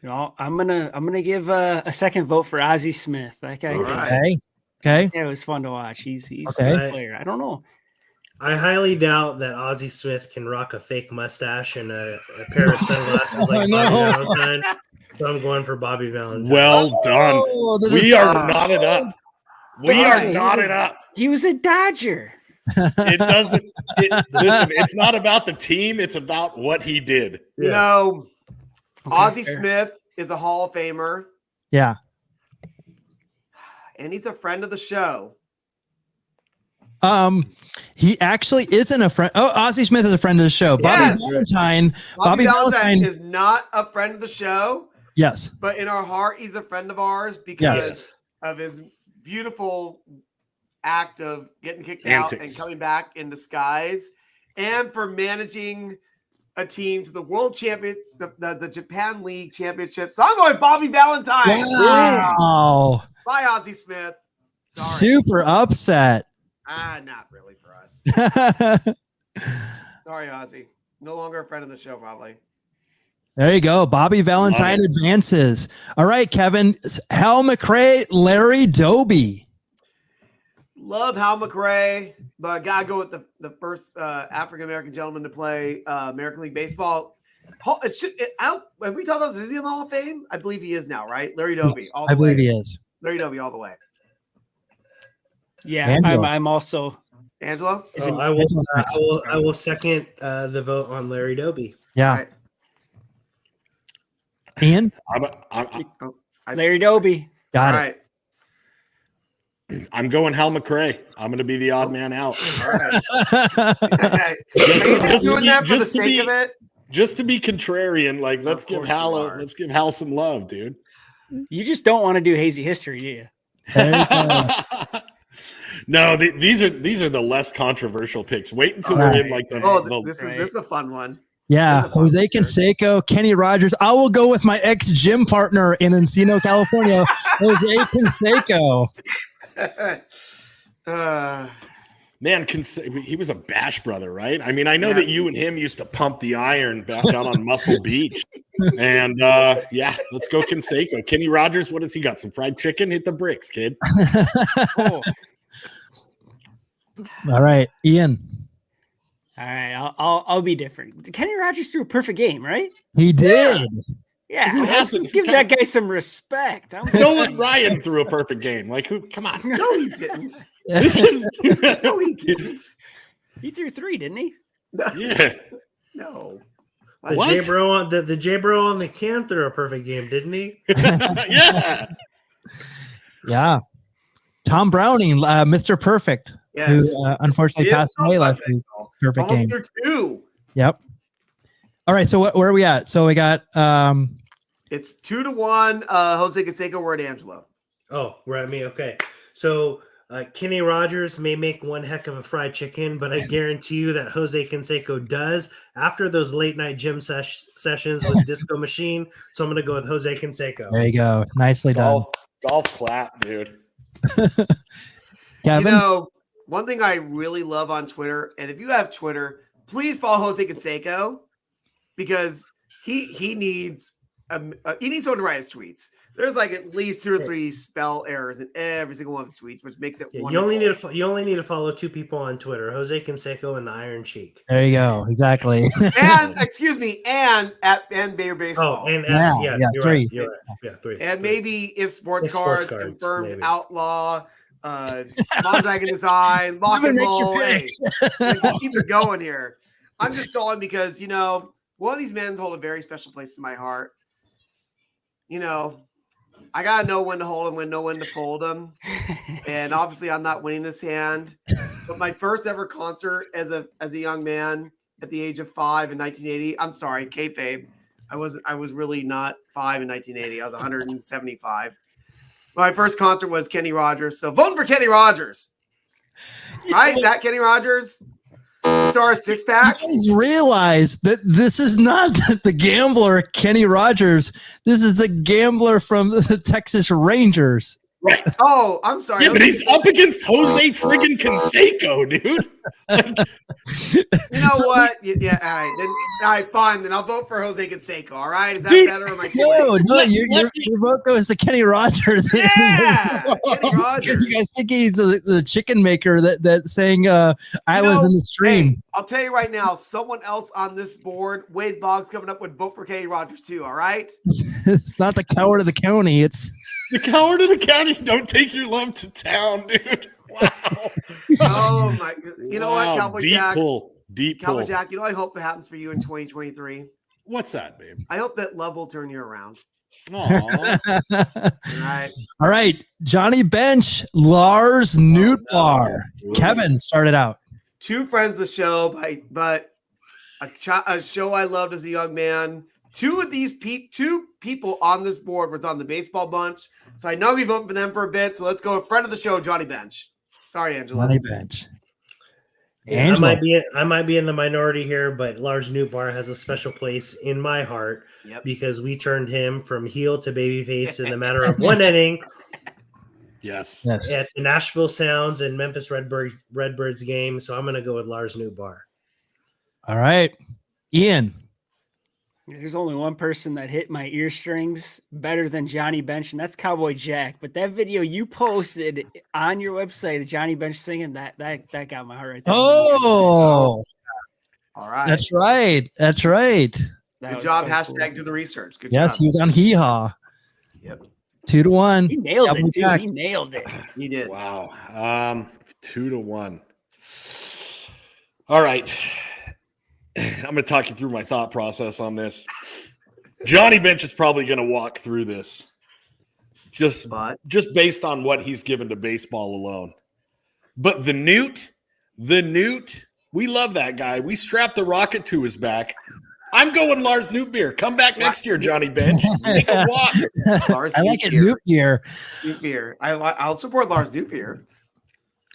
No, I'm gonna give a second vote for Ozzie Smith. That guy, All right. Okay. Okay. yeah, it was fun to watch. He's Okay. a good player. I don't know. I highly doubt that Ozzie Smith can rock a fake mustache and a pair of sunglasses like I Bobby know. Valentine. So I'm going for Bobby Valentine. Well done. Oh, this We is are so- knotted up. We are knotted up. He was a Dodger. It doesn't. Listen, it's not about the team. It's about what he did. You Yeah. know, Okay, Ozzie fair. Smith is a Hall of Famer, Yeah. and he's a friend of the show. He actually isn't a friend. Oh, Ozzie Smith is a friend of the show. Bobby Yes. Valentine. Bobby Valentine Valentine- is not a friend of the show, Yes. but in our heart, he's a friend of ours because Yes. of his beautiful act of getting kicked out and Antics. coming back in disguise, and for managing a team to the World Champions, the Japan League Championship. So I'm going Bobby Valentine. Wow. Bye, Ozzie Smith. Sorry. Super upset. Not really for us. Sorry, Ozzie. No longer a friend of the show, probably. There you go. Bobby Valentine Love advances. All right, Kevin. Hal McRae, Larry Doby. Love Hal McRae, but gotta go with the first African American gentleman to play American League Baseball. Have we talked about this? Is he in the Hall of Fame? I believe he is now, right? Larry Doby. Yes, all the I believe way. he is. Larry Doby all the way. Yeah, Angelo. I'm also. Angelo? Is it- I will second the vote on Larry Doby. Yeah. All right. Ian? Larry Doby. Got All it. right. I'm going Hal McRae. I'm going to be the odd man out. All right. Are you just doing that for the sake of it? Just to be contrarian, like let's Of give course Hal you are. let's give Hal some love, dude. You just don't want to do hazy history, do you? There you go. No, these are the less controversial picks. Wait until we're in like the. This is a fun one. Yeah, Jose Canseco, Kenny Rogers. I will go with my ex-gym partner in Encino, California, Jose Canseco. Man, he was a Bash brother, right? I mean, I know that you and him used to pump the iron back down on Muscle Beach. And, let's go Canseco. Kenny Rogers, what has he got? Some fried chicken? Hit the bricks, kid. All right, Ian. All right, I'll be different. Kenny Rogers threw a perfect game, right? He did. Yeah, hasn't? let's give that guy some respect. Nolan Ryan threw a perfect game. Like, who? Come on. No, he didn't. This is No, he didn't. He threw 3, didn't he? yeah. No. What? The J Bro on the can threw a perfect game, didn't he? Yeah. Yeah. Tom Browning, Mr. Perfect, Yes. who unfortunately He is passed so away last perfect. week. Perfect Almost game. through 2. Yep. All right, so where are we at? So we got It's 2-1. Jose Canseco, we're at Angelo. Oh, we're at me. Okay. So Kenny Rogers may make one heck of a fried chicken, but I guarantee you that Jose Canseco does after those late night gym sessions with Disco Machine. So I'm going to go with Jose Canseco. there you go. Nicely done. Golf clap, dude. Kevin? You know, one thing I really love on Twitter, and if you have Twitter, please follow Jose Canseco because he needs someone to write his tweets. There's like at least 2 or 3 spell errors in every single one of his tweets, which makes it Yeah, wonderful. you only need to follow 2 people on Twitter: Jose Canseco and the Iron Cheek. There you go. Exactly. And and Bayer Baseball. Oh, and Yeah, you're 3. right. You're right. Yeah, 3. And 3. maybe if sports If sports cards cards, confirmed maybe. outlaw, Mondragon design, lock and Make your roll. Hey, pick. let's keep it going here. I'm just stalling because one of these men hold a very special place in my heart. I gotta know when to hold him, know when to fold him. And obviously I'm not winning this hand. But my first ever concert as a young man at the age of 5 in 1980. I'm sorry, kayfabe. I was really not 5 in 1980. I was 175. My first concert was Kenny Rogers. So vote for Kenny Rogers. Right? That Kenny Rogers. Star 6-pack. You guys realize that this is not the gambler Kenny Rogers. This is the gambler from the Texas Rangers. Right. Oh, I'm sorry. Yeah, but he's up against Jose friggin' Canseco, dude. You know what? Yeah, all right, fine. Then I'll vote for Jose Canseco. All right, is that Dude, better? Or am I No, your vote goes to Kenny Rogers. Yeah, Kenny Rogers. You guys think he's the chicken maker that sang "Islands in the Stream"? I'll tell you right now. Someone else on this board, Wade Boggs, coming up would vote for Kenny Rogers too. All right. It's not the coward of the county. It's The coward of the county. Don't take your love to town, dude. Wow. Oh my! You know what, Cowboy deep Jack? Deep Cowboy pull. Jack. You know what I hope that happens for you in 2023. What's that, babe? I hope that love will turn you around. Aw. All right. all right. Johnny Bench, Lars Nootbaar. Kevin started out. 2 friends of the show, but a show I loved as a young man. 2 of these two people on this board was on the baseball bunch, so I know we voted for them for a bit. So let's go with friend of the show, Johnny Bench. Sorry, Angela. Johnny Bench. Yeah, Angelo. I might be in the minority here, but Lars Nootbaar has a special place in my heart because we turned him from heel to babyface in the matter of 1 inning Yes. at the Nashville Sounds and Memphis Redbirds game. So I'm going to go with Lars Nootbaar. All right. Ian. There's only one person that hit my ear strings better than Johnny Bench, and that's Cowboy Jack. But that video you posted on your website of Johnny Bench singing, that got my heart right there. Oh, All right. that's right. That's right. That Good was job. so Hashtag cool. do the research. Good Yes, job. he was on Hee Haw. Yep. 2-1. He nailed Cowboy it, dude. Jack. He nailed it. He did. Wow. 2-1. All right. I'm going to talk you through my thought process on this. Johnny Bench is probably going to walk through this just based on what he's given to baseball alone. But the Newt, we love that guy. We strapped the rocket to his back. I'm going Lars Nootbaar. Come back next year, Johnny Bench. Take a walk. Lars I like it. Nootbaar. Noot Gear. Nootbaar. I'll support Lars Nootbaar.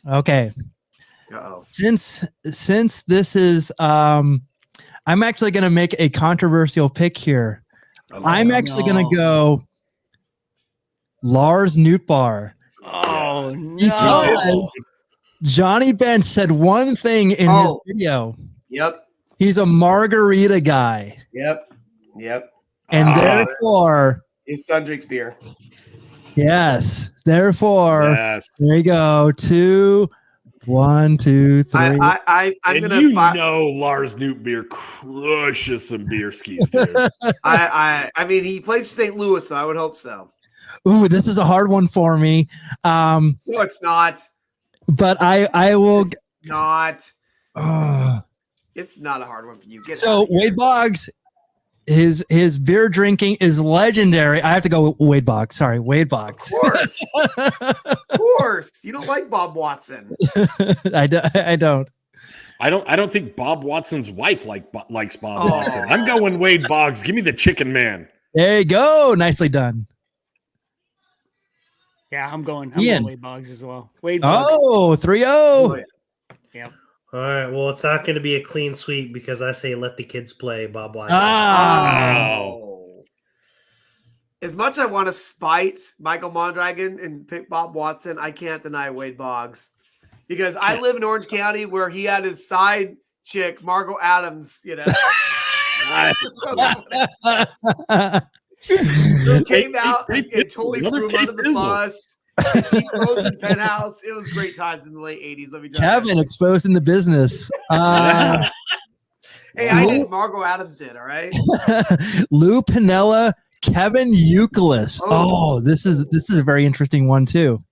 Okay. Uh-oh. Since this is I'm actually going to make a controversial pick here. I'm actually going to go Lars Nootbaar. Oh no! Because Johnny Bench said one thing in his video. Yep. He's a margarita guy. Yep. And therefore, his son drinks beer. yes. Therefore, there you go. 2, 1, 2, 3. I'm and gonna. Lars Nootbaar crushes some beer skis, dude. I mean, he plays for St. Louis, so I would hope so. Ooh, this is a hard one for me. No, it's not. But I will It's not. It's not a hard one for you. So Wade Boggs, his beer drinking is legendary. I have to go with Wade Boggs. Sorry, Wade Boggs. Of course. You don't like Bob Watson. I don't. I don't think Bob Watson's wife likes Bob Watson. I'm going Wade Boggs. Give me the chicken man. There you go. Nicely done. Yeah, I'm going Wade Boggs as well. Wade Boggs. Oh, 3-0. Yep. All right. Well, it's not going to be a clean sweep because I say let the kids play, Bob Watson. As much as I want to spite Michael Mondragon and pick Bob Watson, I can't deny Wade Boggs. Because I live in Orange County where he had his side chick, Margot Adams, you know. Came out and totally threw him under the bus. She closed the penthouse. It was great times in the late 80s. Let me tell you. Kevin exposing the business. Hey, I did Margot Adams in, all right? Lou Piniella, Kevin Youkilis. Oh, this is a very interesting one too.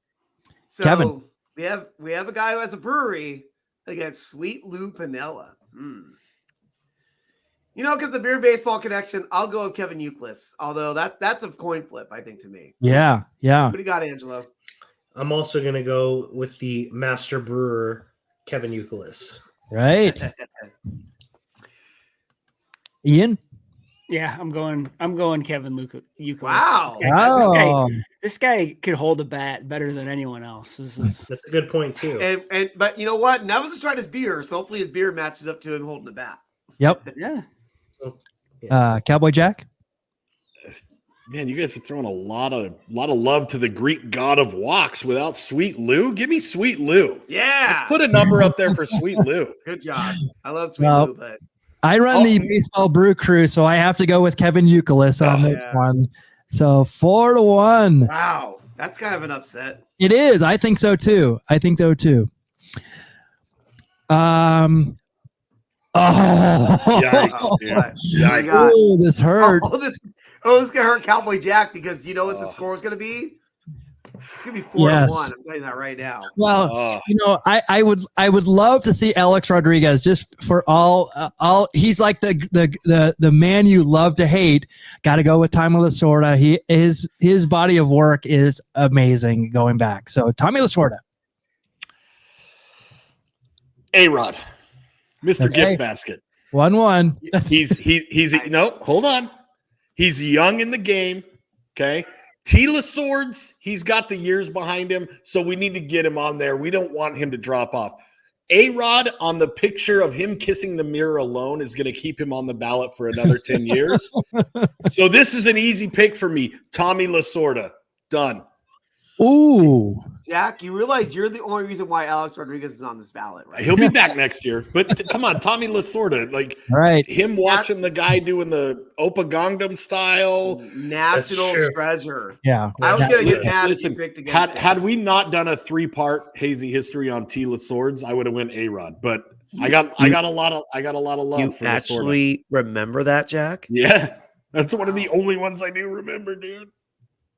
So Kevin. We have a guy who has a brewery against Sweet Lou Piniella. You know, because the beer baseball connection, I'll go with Kevin Youkilis. Although that's a coin flip, I think, to me. Yeah. What do you got, Angelo? I'm also going to go with the master brewer, Kevin Youkilis. Right. Ian? Yeah, I'm going Kevin Youkilis. Wow. This guy could hold a bat better than anyone else. That's a good point too. But you know what? Neville's just tried his beer, so hopefully his beer matches up to him holding the bat. Yep. Yeah. Cowboy Jack? Man, you guys are throwing a lot of love to the Greek god of walks without Sweet Lou. Give me Sweet Lou. Yeah. Let's put a number up there for Sweet Lou. Good job. I love Sweet Lou, but I run the Baseball Brew Crew, so I have to go with Kevin Youkilis on this one. So 4-1. Wow. That's kind of an upset. It is. I think so too. Yikes, Yikes. Oh, this hurts. This is gonna hurt Cowboy Jack because you know what the score is gonna be? It's gonna be 4-1. I'm telling you that right now. Well, you know, I would love to see Alex Rodriguez just for all he's like the man you love to hate. Got to go with Tommy Lasorda. His body of work is amazing going back. So Tommy Lasorda. A-Rod. Mr. Gift Basket. 1-1. He's no, hold on. He's young in the game. Okay. Tila Swords, he's got the years behind him, so we need to get him on there. We don't want him to drop off. A-Rod on the picture of him kissing the mirror alone is going to keep him on the ballot for another 10 years. So this is an easy pick for me. Tommy Lasorda. Done. Ooh. Jack, you realize you're the only reason why Alex Rodriguez is on this ballot, right? He'll be back next year. But come on, Tommy Lasorda. Like him watching the guy doing the Opa Gangnam style. National treasure. Yeah. I was going to get mad if you picked against had we not done a 3-part hazy history on Tila Swords, I would have went A-Rod. But I got a lot of love you for actually remember that, Jack? Yeah. That's one of the only ones I do remember, dude.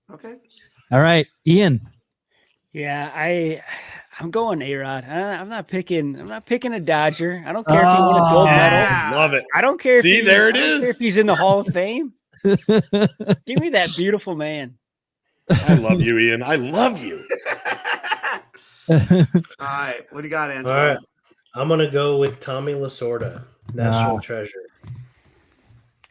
Okay. All right, Ian. Yeah, I'm going A-Rod. I'm not picking a Dodger. I don't care if he won a gold medal. Love it. I don't care See, there it is. If he's in the Hall of Fame. Give me that beautiful man. I love you, Ian. I love you. All right. What do you got, Angelo? All right. I'm going to go with Tommy Lasorda, National Treasure.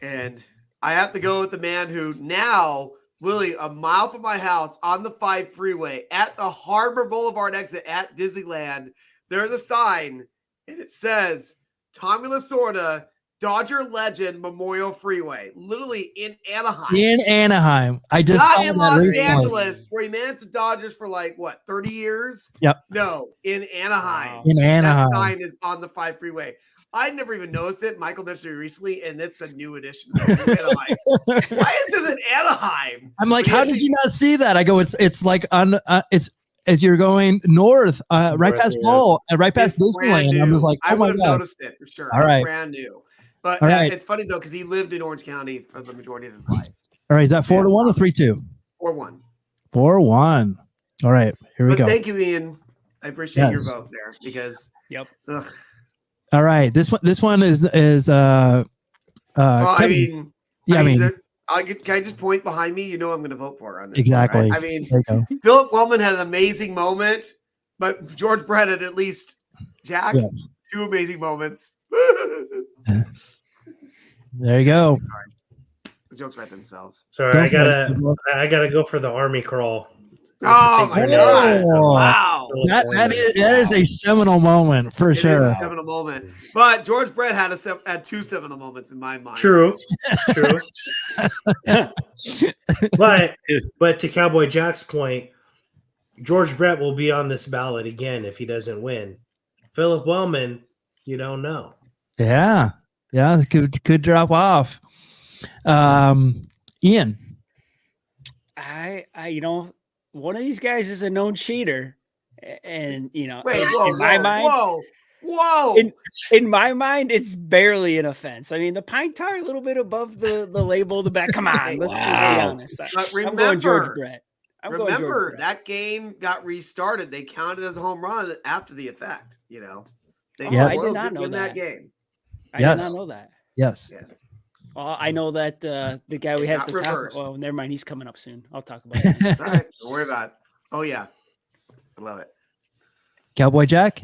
And I have to go with the man who now literally a mile from my house on the 5 freeway at the Harbor Boulevard exit at Disneyland. There's a sign and it says Tommy Lasorda, Dodger legend, Memorial Freeway, literally in Anaheim. In Anaheim. I just Not saw in that Los recently. Angeles, where he managed the Dodgers for like what, 30 years? Yep. No, in Anaheim. In Anaheim. That sign is on the 5 freeway. I never even noticed it. Michael mentioned it recently, and it's a new edition. Why is this in Anaheim? I'm like, how did you not see that? I go, it's like on it's as you're going north, right past Bowl, right past Disneyland. I'm just like, oh I my would have god. noticed it for sure. All right. It's brand new. But All right. it's funny though, because he lived in Orange County for the majority of his life. All right, is that 4-1 or 3-2? 4-1. 4-1. All right, here we But go. thank you, Ian. I appreciate your Yes. vote there because Yep. ugh. All right, this one is Well, I Kevin. mean, Yeah, I mean, can I just point behind me? You know I'm going to vote for on this. exactly. Right? I mean, there you go. Philip Wellman had an amazing moment, but George Brett had at least Jack Yes. 2 amazing moments. There you go. The jokes write themselves. Sorry, Go I for it. gotta go for the army crawl. Oh my Oh. god! Wow, That is a seminal moment for it sure. is a seminal moment. But George Brett had 2 seminal moments in my mind. True. But to Cowboy Jack's point, George Brett will be on this ballot again if he doesn't win. Philip Wellman, you don't know. Yeah, could drop off. Ian. I one of these guys is a known cheater, and Wait, in my mind, whoa! in my mind, it's barely an offense. I mean, the pine tar a little bit above the label, the back. Come on, let's just be honest. But I'm going George Brett. Remember that game got restarted. They counted as a home run after the effect. They Yes. I did not know win that game. I Yes. did not know that. Yes. Yes. Well, I know that the guy we had Not at the top. reversed. Oh, never mind. He's coming up soon. I'll talk about it. All right, don't worry about it. Oh yeah, I love it. Cowboy Jack.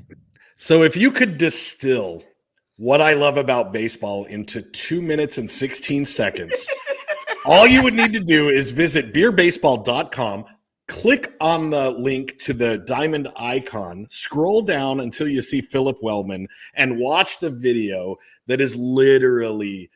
So if you could distill what I love about baseball into 2 minutes and 16 seconds, all you would need to do is visit beerbaseball.com, click on the link to the diamond icon, scroll down until you see Philip Wellman, and watch the video that is literally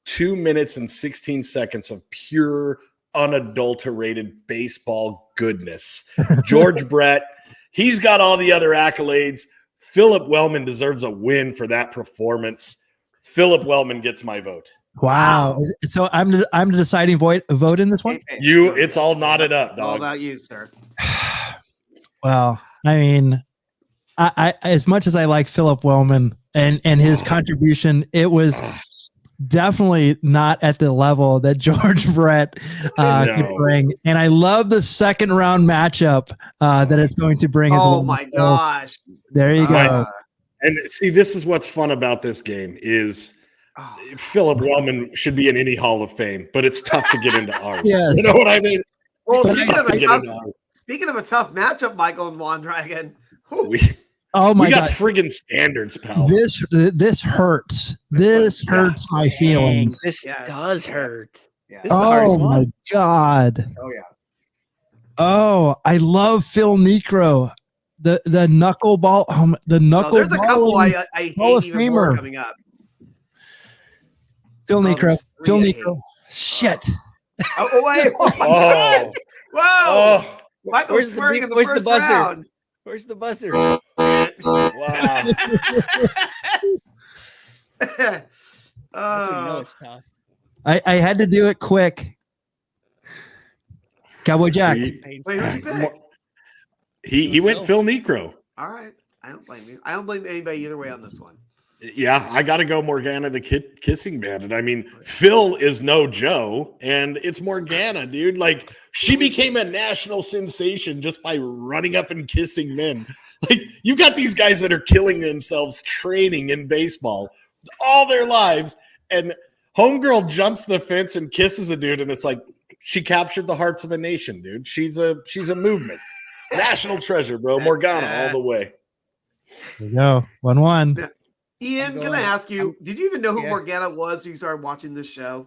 2 minutes and 16 seconds of pure, unadulterated baseball goodness. George Brett, he's got all the other accolades. Philip Wellman deserves a win for that performance. Philip Wellman gets my vote. Wow. So I'm the deciding vote in this one. It's all knotted up, All dog. about you, sir. Well, I mean, I as much as I like Philip Wellman and his contribution, it was definitely not at the level that George Brett could bring. And I love the second round matchup that it's going to bring as well. Oh my So, gosh. there you go. And see, this is what's fun about this game is Philip Wellman should be in any Hall of Fame, but it's tough to get into ours. Yes. You know what I mean? Well, It's tough to get into ours. speaking of a tough matchup, Michael and Mondragon. Oh my We got god. friggin' standards, pal. This hurts. This hurts my feelings. This Yes. does hurt. Yeah. This is the hardest Oh my one. god. Oh yeah. Oh, I love Phil Necro. The knuckleball. The knuckleball. There's a couple I hate Hall of even more Famer. coming up. Phil Necro. there's Phil three I hate. Necro. Shit. Oh wait! Oh. Whoa! Oh, Michael's Where's the swearing beep- in the where's the first buzzer? round. Where's the buzzer? wow. That's when you know Oh, it's tough. I had to do it quick. Cowboy Jack. See, wait, who'd you pick? he went Phil Necro. All right, I don't blame you. I don't blame anybody either way on this one. Yeah, I got to go Morgana the Kissing Bandit. I mean, Phil is no Joe, and it's Morgana, dude. Like, she became a national sensation just by running up and kissing men. Like, you got these guys that are killing themselves training in baseball all their lives, and homegirl jumps the fence and kisses a dude, and it's like she captured the hearts of a nation, dude. She's a movement. National treasure, bro. Morgana all the way. There you go. 1-1. Ian, can I ask you, did you even know who Morgana was when you started watching this show?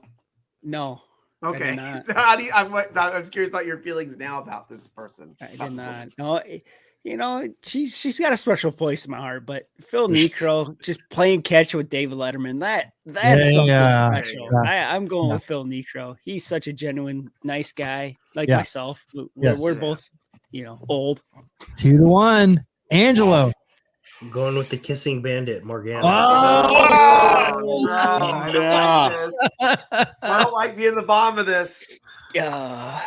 No. Okay. not. I'm curious about your feelings now about this person. I did not. No, she's got a special place in my heart. But Phil Necro just playing catch with David Letterman, that's something special. Yeah. I'm going with Phil Necro. He's such a genuine, nice guy, like Yeah. myself. Yes. We're both, old. 2-1. Angelo. I'm going with the kissing bandit, Morgana. I don't like being the bomb of this. Yeah.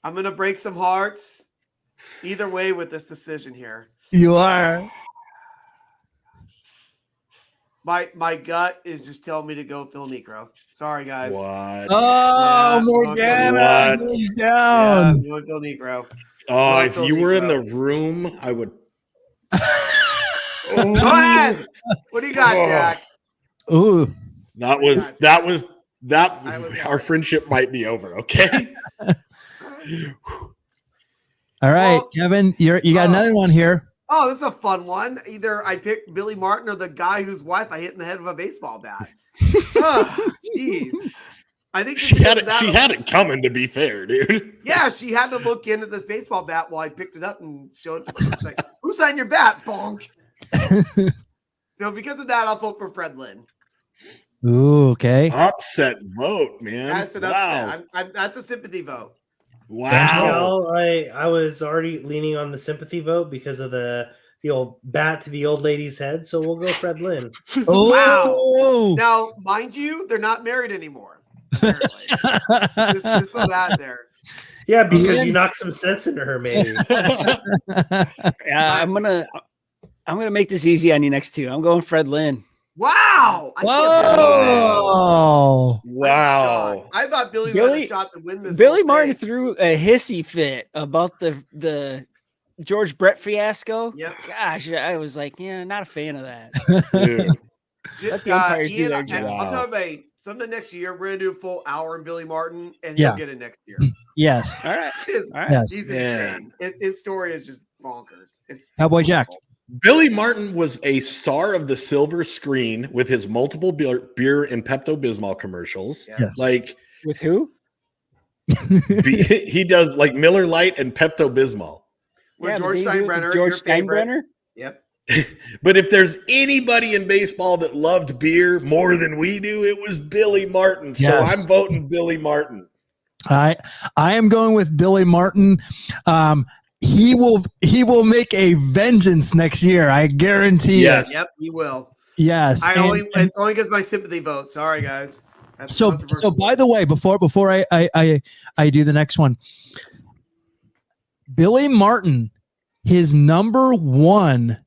I'm gonna break some hearts. Either way with this decision here. You are. My gut is just telling me to go Phil Necro. Sorry, guys. What? Oh, Yeah, Morgana what? goes Yeah, down. I'm going Phil Necro. Oh, Go if Phil you were in the Necro. room, I would. Go ahead. What do you got, Jack? Ooh. That was. Our friendship might be over. Okay. All right, Well, Kevin, you got another one here. Oh, this is a fun one. Either I pick Billy Martin or the guy whose wife I hit in the head with a baseball bat. Oh, jeez. I think She had it. She had it coming. To be fair, dude. Yeah, she had to look into this baseball bat while I picked it up and showed it. She's like, "Who signed your bat, bonk?" So because of that, I'll vote for Fred Lynn. Ooh, okay. Upset vote, man. That's an upset. That's a sympathy vote. Wow. I was already leaning on the sympathy vote because of the old bat to the old lady's head. So we'll go Fred Lynn. Oh. Now, mind you, they're not married anymore. Apparently. just so that there. Yeah, because you knocked some sense into her, maybe. Yeah, I'm gonna make this easy on you next two. I'm going Fred Lynn. Wow! Whoa! Wow! I thought Billy had a shot to win this. Billy Martin threw a hissy fit about the George Brett fiasco. Yep. Gosh, I was like, yeah, not a fan of that. Dude. Let the umpires do their Ian, job. I'll tell you, sometime next year we're gonna do a full hour in Billy Martin, and you'll get it next year. Yes. All right. Yes. He's insane. His story is just bonkers. It's Cowboy Jack. Billy Martin was a star of the silver screen with his multiple beer and Pepto-Bismol commercials. Yes. Like with who? He does like Miller Lite and Pepto-Bismol. With George Steinbrenner. George Steinbrenner? Yep. But if there's anybody in baseball that loved beer more than we do, it was Billy Martin. So Yes. I'm voting Billy Martin. I am going with Billy Martin. He will make a vengeance next year. I guarantee Yes. it. Yep, he will. Yes. It's only because my sympathy vote. Sorry, guys. That's So by the way, before I do the next one, Billy Martin, his number one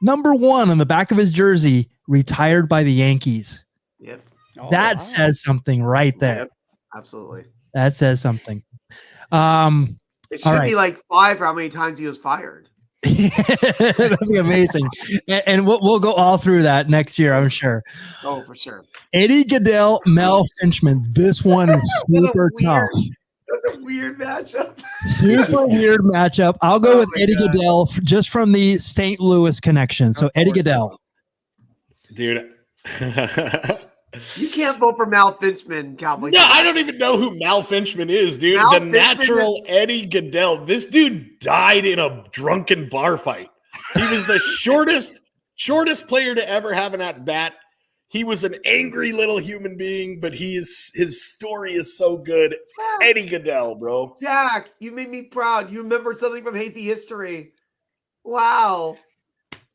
on the back of his jersey, retired by the Yankees. Yep. That says something right there. Yep. Absolutely. That says something. It should be like 5 for how many times he was fired. That'd be amazing. And we'll go all through that next year, I'm sure. Oh, for sure. Eddie Goodell, Mel Finchman. This one is super tough. That's a weird matchup. Super weird matchup. I'll go with Eddie God. Goodell just from the St. Louis connection. So Eddie Goodell. Dude. You can't vote for Mal Finchman, Cowboy. No, I don't even know who Mal Finchman is, dude. Mal the Finchman natural Eddie Goodell. This dude died in a drunken bar fight. He was the shortest player to ever have an at bat. He was an angry little human being, but his story is so good. Jack, Eddie Goodell, bro. Jack, you made me proud. You remembered something from Hazy history. Wow.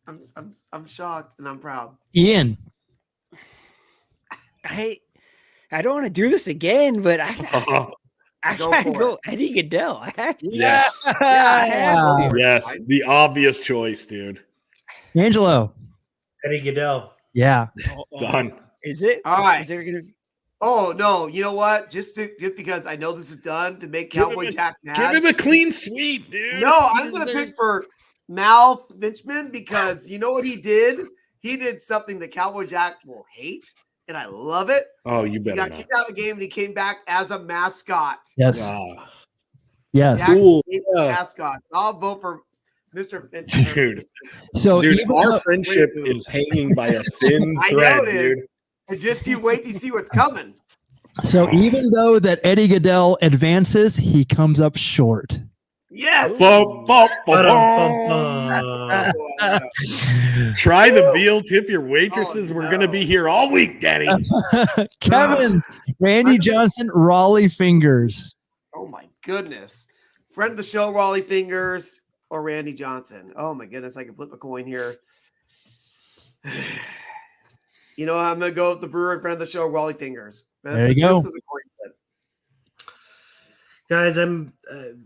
I'm shocked and I'm proud. Ian. I don't want to do this again, but I gotta go Eddie Goodell. Yes. Yes. The obvious choice, dude. Angelo. Eddie Goodell. Yeah. Done. Is it? All right. Is there gonna? Oh no! You know what? Just because I know this is done to make Cowboy Jack mad. Give him a clean sweep, dude. No, I'm going to pick for Mal Finchman because you know what he did? He did something that Cowboy Jack will hate, and I love it. Oh, you He better got not. kicked out of the game, and he came back as a mascot. Yes. Ah, Yes. Jack Cool. hates mascots. I'll vote for Mr. Finchman. dude. So Dude, even our though- friendship is hanging by a thin I thread, know it is. dude. And just you wait to see what's coming. So even though that Eddie Goodell advances, he comes up short. Yes. Try the veal, tip your waitresses. Oh, We're no. going to be here all week, Daddy. Kevin, Randy Johnson, Raleigh Fingers. Oh my goodness. Friend of the show, Raleigh Fingers or Randy Johnson. Oh my goodness. I can flip a coin here. You know, I'm going to go with the brewer and friend of the show, Raleigh Fingers. There you go. This is a coin flip. Guys, I'm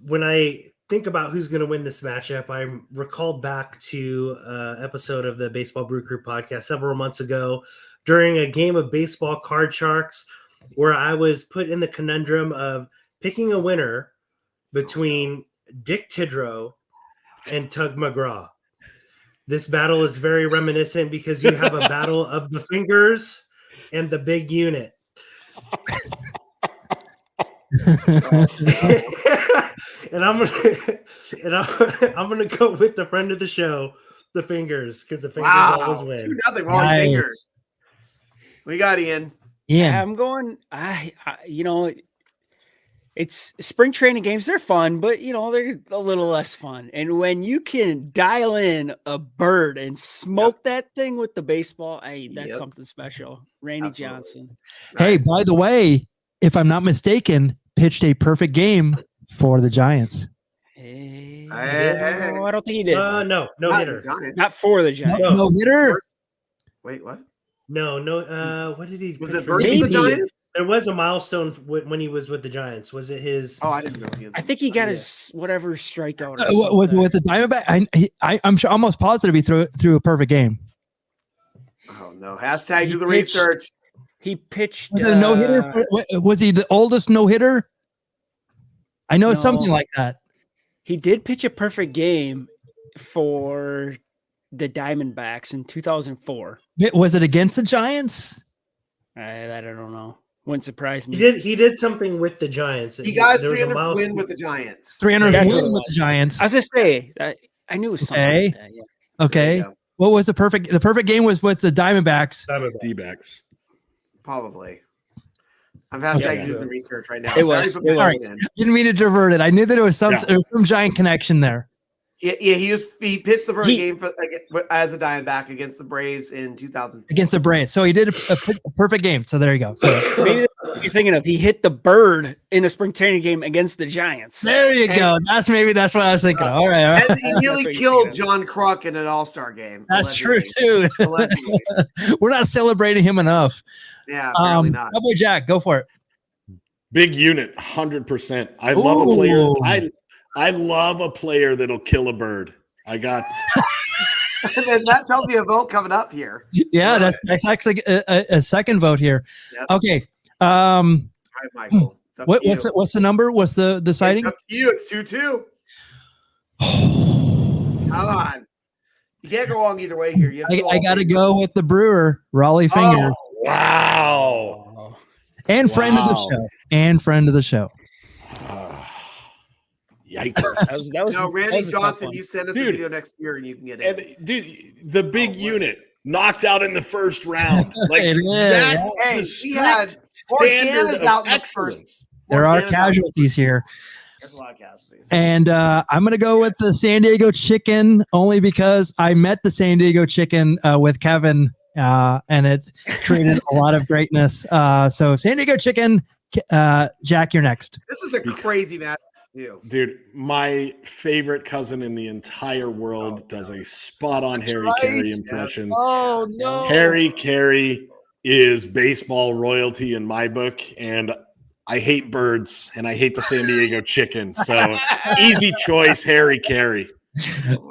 when I think about who's going to win this matchup, I'm recalled back to episode of the Baseball Brew Crew podcast several months ago during a game of baseball card sharks where I was put in the conundrum of picking a winner between Dick Tidrow and Tug McGraw. This battle is very reminiscent because you have a battle of the fingers and the big unit. And I'm gonna go with the friend of the show, the fingers, because the fingers always win. 2-0 Raleigh Fingers. We got Ian. Yeah, I'm going. You know, it's spring training games. They're fun, but you know they're a little less fun. And when you can dial in a bird and smoke that thing with the baseball, that's something special. Randy Johnson. Hey, by the way, if I'm not mistaken, pitched a perfect game for the Giants. No, I don't think he did. No hitter. Not for the Giants. No hitter. Wait, what? No. What did he? Was it for? versus the Giants? There was a milestone when he was with the Giants. Was it his? Oh, I didn't know. I think he got his whatever strikeout. With the Diamondback, I'm sure, almost positive he threw a perfect game. Oh no! Hashtag do the research. He pitched. Was it a no hitter? Was he the oldest no hitter? I know it's No. something like that. He did pitch a perfect game for the Diamondbacks in 2004. Was it against the Giants? I don't know. Wouldn't surprise me. He did something with the Giants. He got his There was a 300 milestone. win with the Giants. 300 That's win what it with the Giants. I was gonna say I knew it was something like that. Yeah. Okay. What was the perfect game was with the Diamondbacks. D-backs. Probably. I'm hashtag using the research right now. It was. Sorry for All right. putting it in. Didn't mean to divert it. I knew that there was some Giant connection there. Yeah, he pitched the first game as a Diamondback against the Braves in 2000. Against the Braves. So he did a perfect game. So there you go. So Maybe that's what you're thinking of. He hit the bird in a spring training game against the Giants. there you go. That's what I was thinking. All right. And he nearly what you're killed thinking John Kruk in an All-Star game. That's allegedly. true too. Allegedly. We're not celebrating him enough. Yeah, apparently not. Cowboy Jack, go for it. Big unit, 100%. I love a player. I love a player that'll kill a bird. I got. And then that tells me a vote coming up here. Yeah, that's actually a second vote here. Yep. Okay. All right, Michael. It's up to you. What's the number? What's the deciding? It's up to you. It's 2-2. Come on. You can't go wrong either way here. You have to I got to go with the brewer, Raleigh Fingers, Wow. and friend of the show. And friend of the show. Yikes. That was Randy a tough Johnson, one. you send us a Dude. video next year and you can get it. And dude, the big unit knocked out in the first round. Like It is. that's Hey, the we had strict standard Organa's out of in the excellence. There are Organa's out. casualties here. There's a lot of casualties. And I'm going to go with the San Diego Chicken only because I met the San Diego Chicken with Kevin and it created a lot of greatness. So San Diego Chicken, Jack, you're next. This is a crazy match. Dude, my favorite cousin in the entire world does a spot-on Harry right. Carey impression. Oh, no. Harry Carey is baseball royalty in my book, and I hate birds, and I hate the San Diego Chicken. So easy choice, Harry Carey.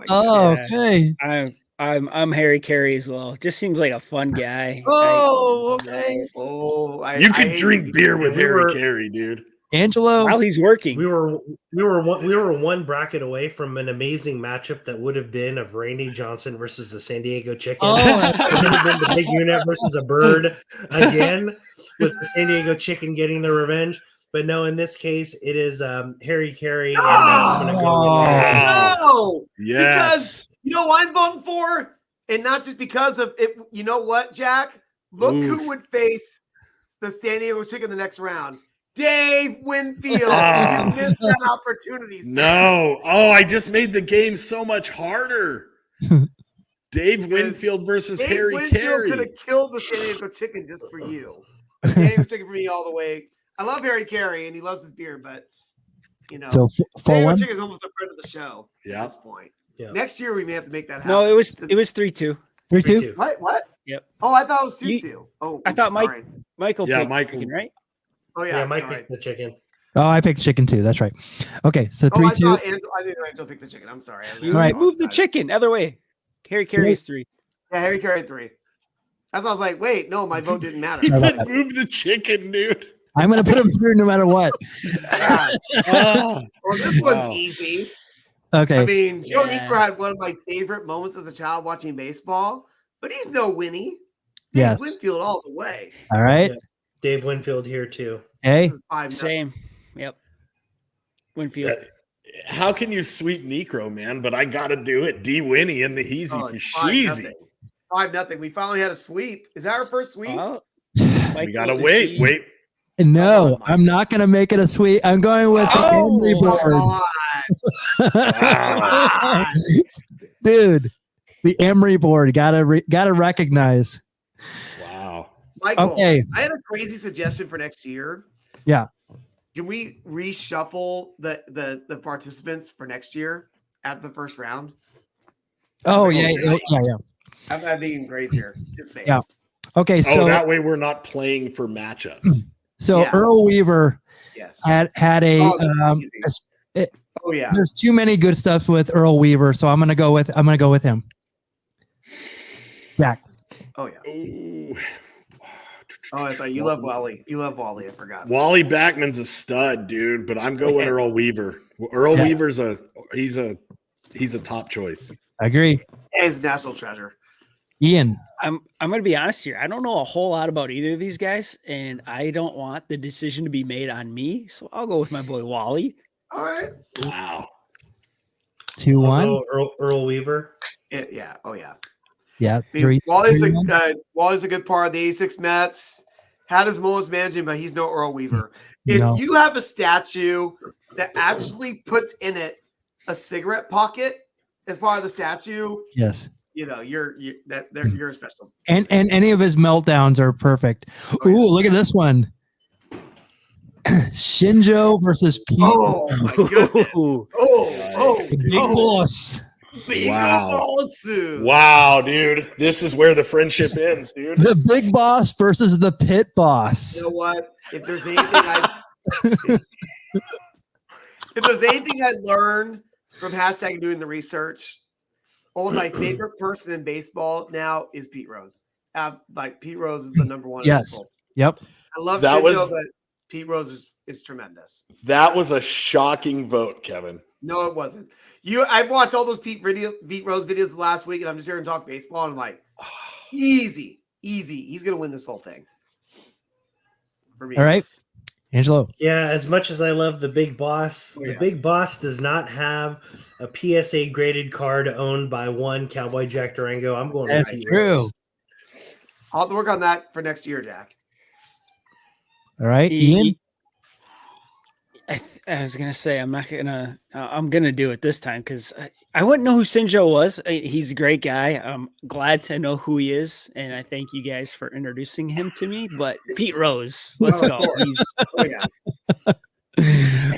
Oh, Yeah. okay. I'm Harry Carey as well. Just seems like a fun guy. Oh, okay. You could drink beer with we Harry were- Carey, dude. Angelo. While he's working. We were one bracket away from an amazing matchup that would have been of Randy Johnson versus the San Diego Chicken. Oh. It would have been the big unit versus a bird again, with the San Diego Chicken getting the revenge. But no, in this case, it is Harry Carey. And I'm going to go with No! Yes. Because you know what I'm voting for? And not just because of it. You know what, Jack? Look Oof. who would face the San Diego Chicken the next round. Dave Winfield, Ah. you missed that opportunity. Sir. No. Oh, I just made the game so much harder. Dave Winfield versus Dave Harry Winfield Carey. could have killed the San Diego Chicken just for you. The San Diego Chicken for me all the way. I love Harry Carey and he loves his beer, but you know, So San 4-1. Diego Chicken is almost a friend of the show Yeah. at this point. Yeah. Next year we may have to make that happen. No, it was 3-2. 3-2. What? Yep. Oh, I thought it was 2-2. You- Oh, I thought sorry. Michael Yeah, picked Michael. chicken, right? Oh yeah, Yeah, Mike sorry. picked the chicken. Oh, I picked chicken too. That's right. Okay, so Oh, I 3-2. thought I didn't know Angelo picked the chicken. I'm sorry. You All right. moved the chicken other way. Harry Carey is 3. Yeah, Harry Carey 3. That's why I was like, wait, no, my vote didn't matter. He said, "Move the chicken, dude." I'm going to put him through no matter what. Yeah. Oh, Well, this Wow. one's easy. Okay. I mean, Joe Yeah. Niekro had one of my favorite moments as a child watching baseball, but he's no Winnie. Dave Yes. Winfield all the way. All right. Yeah. Dave Winfield here too. Okay. This is 5-0. Same. Yep. Winfield. how can you sweep Necro, man? But I got to do it. D Winnie in the Heezy Oh, for it's Sheezy. 5-0. We finally had a sweep. Is that our first sweep? Oh, We got to wait. No, I'm not going to make it a sweet. I'm going with the Oh, Emery Come board. on. Dude, the Emery board. Gotta recognize. Wow. Michael, Okay. I had a crazy suggestion for next year. Yeah. Can we reshuffle the participants for next year after the first round? Oh, yeah. I'm being crazier. Just saying. Yeah. Okay, Oh, so that way we're not playing for matchups. Yeah. Earl Weaver Yes. had a Oh, that's easy. Oh yeah. there's too many good stuff with Earl Weaver, so I'm gonna go with him. Jack. Oh yeah. Ooh. Oh, I thought you love Wally. You love Wally. I forgot. Wally Backman's a stud, dude, but I'm going Earl Weaver. Earl Yeah. Weaver's he's a top choice. I agree. He's a national treasure. Ian. I'm going to be honest here. I don't know a whole lot about either of these guys, and I don't want the decision to be made on me. So I'll go with my boy Wally. All right. Wow. 2-1. Oh, Earl Weaver. Yeah. Oh yeah. Yeah. I mean, 3 Wally's 3-1. Wally's a good part of the 86 Mets. Had his moments managing, but he's no Earl Weaver. If No. you have a statue that actually puts in it a cigarette pocket as part of the statue, Yes. you know you're special. And any of his meltdowns are perfect. Oh, Ooh, yes. look at this one. Shinjo versus Pete. Oh my goodness! Ooh. Big boss. Big Wow. lawsuit. Wow, dude. This is where the friendship ends, dude. The big boss versus the pit boss. You know what? If there's anything I learned from hashtag doing the research, my favorite person in baseball now is Pete Rose. Pete Rose is the number one. in Yes. baseball. Yep. I love That Shinjo, was- but Pete Rose is tremendous. That was a shocking vote, Kevin. No, it wasn't. I've watched all those Pete Rose videos last week, and I'm just here and talk baseball. And I'm like, easy. He's gonna win this whole thing. For me, All right. Angelo. Yeah, as much as I love the Big Boss, Oh, yeah. the Big Boss does not have a PSA graded card owned by one Cowboy Jack Durango. I'm going That's with Pete true. Rose. I'll have to work on that for next year, Jack. All right. Ian. I was gonna say I'm gonna do it this time because I wouldn't know who Sinjo was. He's a great guy. I'm glad to know who he is, and I thank you guys for introducing him to me. But Pete Rose, let's Oh, go. of course. He's Oh yeah.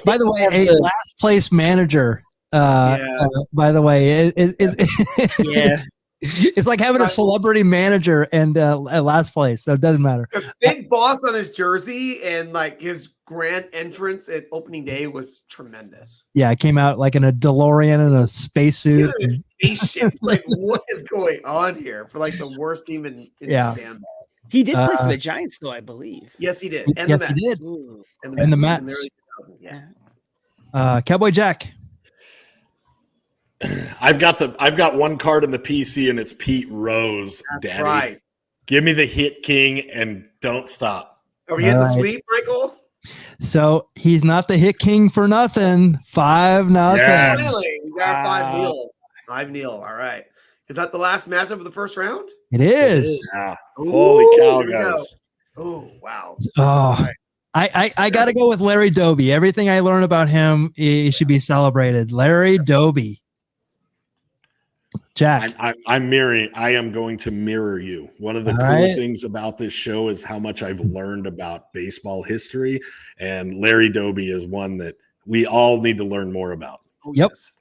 By the way, a last place manager. By the way, yeah. it's like having a celebrity manager and at last place, so it doesn't matter. A Big Boss on his jersey and like his grand entrance at opening day was tremendous. Yeah, I came out like in a DeLorean and a spacesuit. Dude, a spaceship. Like, what is going on here for like the worst team in Yeah. Japan? He did play for the Giants, though, I believe. Yes, he did. And Yes, the he Mets. did. Ooh. And And the in Mets. early 2000s, yeah. Cowboy Jack. I've got one card in the PC and it's Pete Rose, That's Daddy. right. Give me the hit king and don't stop. Are we getting the All right. sweep, Michael? So he's not the hit king for nothing. 5-0. Yes. Really? We got Wow. 5-0. All right. Is that the last matchup of the first round? It is. Yeah. Ooh, Holy cow, here we go. guys. Oh, wow. Oh, I got to go with Larry Doby. Everything I learned about him, he should be celebrated. Larry Doby. Jack. I'm mirroring. I am going to mirror you. One of the All cool right. things about this show is how much I've learned about baseball history, and Larry Doby is one that we all need to learn more about. Oh, Yep. yes.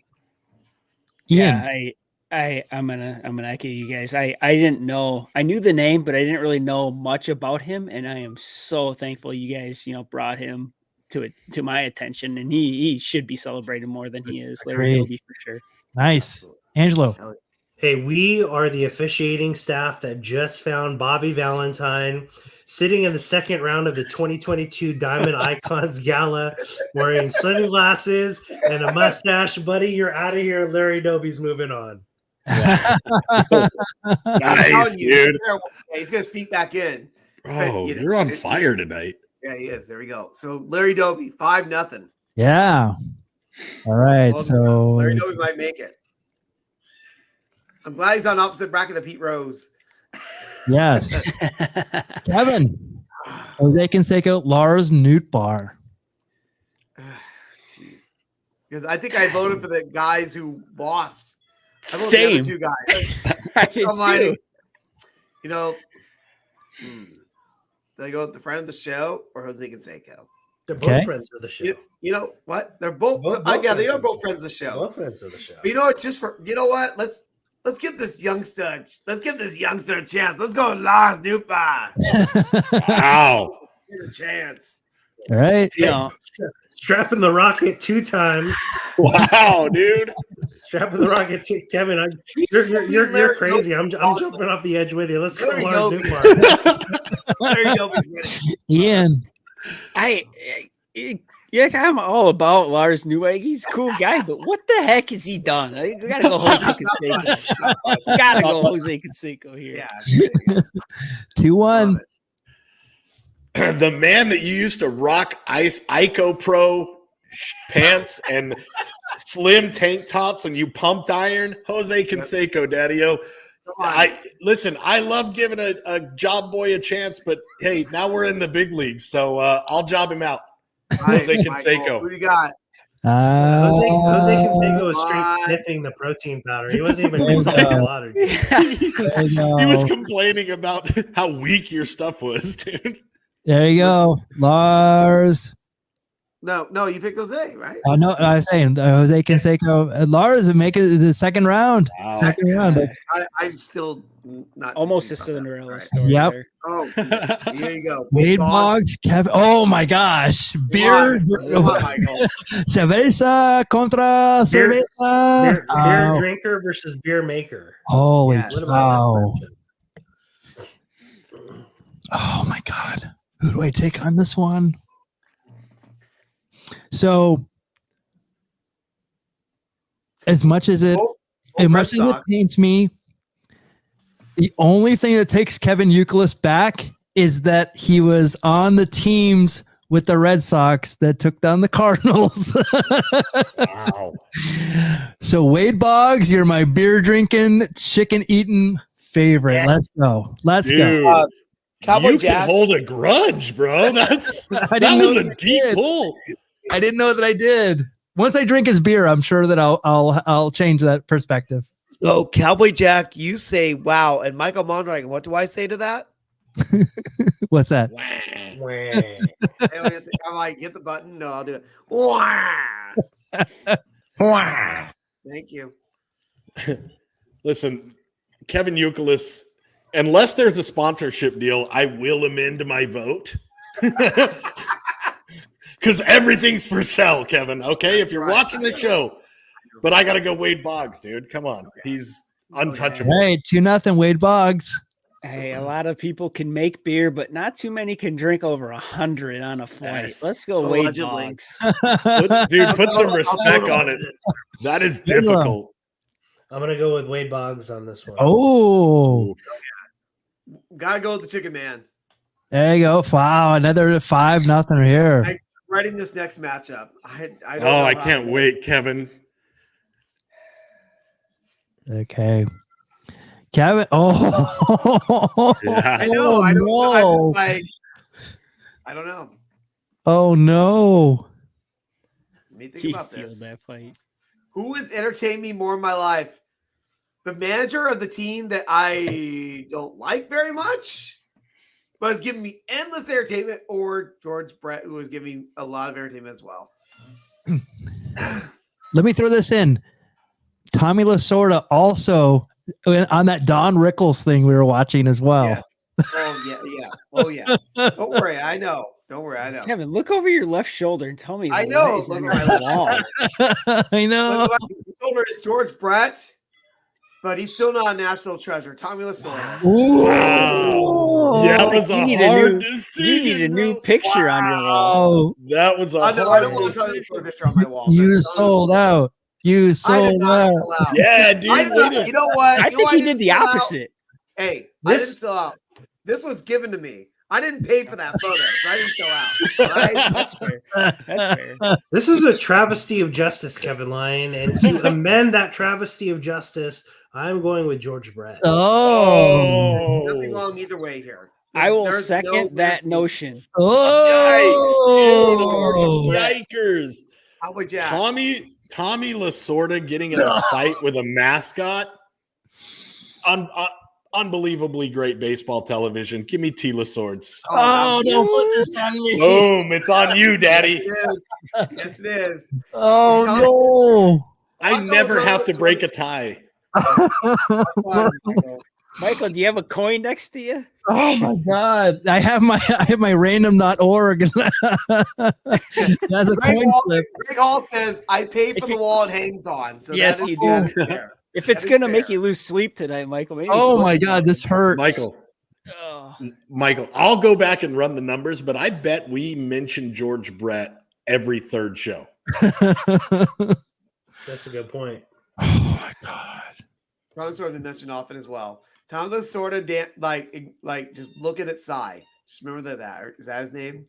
Ian. Yeah, I'm gonna echo you guys. I didn't know. I knew the name, but I didn't really know much about him, and I am so thankful you guys, brought him to my attention, and he should be celebrated more than he is. Larry Agreed. Doby for sure. Nice. Angelo. Hey, we are the officiating staff that just found Bobby Valentine sitting in the second round of the 2022 Diamond Icons Gala wearing sunglasses and a mustache. Buddy, you're out of here. Larry Doby's moving on. Nice, dude. He's going to sneak back in. Bro, you're on fire tonight. Yeah, he is. There we go. So Larry Doby, 5-0. Yeah. All right. Well, So Larry Doby might make it. I'm glad he's on opposite bracket of Pete Rose. yes. Kevin. Jose Canseco, Lars Nootbaar. Jeez. Because I think I voted for the guys who lost. I voted Same. for the other two guys. I did I'm like, too. did I go with the friend of the show or Jose Canseco? They're both Okay. friends of the show. You know what? They're both. Both yeah, they friends are of both the friends of the show. Both friends of the show. But you know what? Just for what? Let's give this youngster. Let's give this youngster a chance. Let's go with Lars Nootbaar. Wow. Give it a chance. All right. Strapping the rocket 2 times. Wow, dude. Strapping the rocket, Kevin. You're crazy. I'm jumping off the edge with you. Let's go, Larry Lars Doby. Nootbaar. Larry Doby's winning. Ian. I'm all about Lars Nootbaar. He's a cool guy, but what the heck has he done? I gotta go Jose Canseco. Gotta go Jose Canseco here. Yeah. 2-1. The man that you used to rock Ico Pro pants and slim tank tops and you pumped iron, Jose Canseco, Daddy-O. I love giving a job boy a chance, but hey, now we're in the big leagues, so I'll job him out. Jose Canseco. Who do you got? Jose Canseco was straight sniffing the protein powder. He wasn't even using the water. He was complaining about how weak your stuff was, dude. There you go. Lars. No, you picked Jose, right? No, I was saying Jose Canseco. Lars would make it the second round. Wow. Second round. I'm still not Almost a thinking about Cinderella that. story. Yep. There. Oh, here you go. Wade Boggs, Kevin. Oh my gosh. Beer. Come on, Michael. Cerveza contra cerveza. Beer drinker versus beer maker. Holy Yeah. What about cow. that friendship? Oh my God. Who do I take on this one? So, as much as it pains me, the only thing that takes Kevin Youkilis back is that he was on the teams with the Red Sox that took down the Cardinals. Wow. So Wade Boggs, you're my beer drinking, chicken eating favorite. Yeah. Let's go. Let's Dude, go. Cowboy you Jack. can hold a grudge, bro. That didn't know was a that I deep did. pull. I didn't know that I did. Once I drink his beer, I'm sure that I'll change that perspective. So, Cowboy Jack, you say wow, and Michael Mondragon, what do I say to that? What's that? I'm like, hit the button. No, I'll do it. Wow. Thank you. Listen, Kevin Youkilis, unless there's a sponsorship deal, I will amend my vote. Because everything's for sale, Kevin. Okay, if you're watching the show, but I gotta go Wade Boggs, dude. Come on, he's untouchable. Hey, 2-0 Wade Boggs. Hey, a lot of people can make beer, but not too many can drink over 100 on a flight. Yes. Let's go Wade Allegedly. Boggs. Put some respect on it. That is difficult. I'm gonna go with Wade Boggs on this one. Oh, Gotta go with the Chicken Man. there you go. Wow, another 5-0 here. I'm writing this next matchup. I don't know I how can't to- wait, Kevin. Okay. Kevin. Oh, Yeah. I know. I don't. no. I'm just like, I don't know. Oh no. Let me think He about feels this. that fight. Who has entertained me more in my life? The manager of the team that I don't like very much, but has given me endless entertainment, or George Brett, who has given me a lot of entertainment as well. Let me throw this in. Tommy Lasorda also on that Don Rickles thing we were watching as well. Yeah. Oh yeah. Don't worry, I know. Don't worry, I know. Kevin, look over your left shoulder and tell me I know. what is Look on at your my wall. I know. But my shoulder is George Brett, but he's still not a national treasure. Tommy Lasorda. Ooh. Yeah, that was You a need a hard new- decision. You need a new bro. picture on your wall. Oh, That was a I don't hard want to tell you decision. a picture on my wall. you That's sold out. You I did sold not out. sell out. Yeah, dude. I Wait you know what? I You know think why he didn't did the sell out? opposite. Hey, I didn't This- sell out. This was given to me. I didn't pay for that photo, so I didn't sell out. All right? That's fair. That's fair. This is a travesty of justice, Kevin Lyon. And to amend that travesty of justice, I'm going with George Brett. Oh. Nothing wrong either way here. I will There's second no- that there's- notion. Oh. Yikers. Cowboy Jack. Tommy Lasorda getting in a fight with a mascot. Unbelievably great baseball television. Give me Tila Swords. Oh, don't put this on me. Boom. It's on you, Daddy. Yes, it is. Oh, I never have to break a tie. Michael, do you have a coin next to you? Oh my God. I have my random.org. That's a coin flip. Greg Hall says, I pay for the wall it hangs on. So Yes, that is, you do. that is fair. If it's That is going to make fair. you lose sleep tonight, Michael. maybe Oh flip my it. God, this hurts. Michael, I'll go back and run the numbers, but I bet we mention George Brett every third show. That's a good point. Oh my God. Tom sort of mentioned often as well. Tom the sort of like just look at it, sigh. Just remember that is that his name?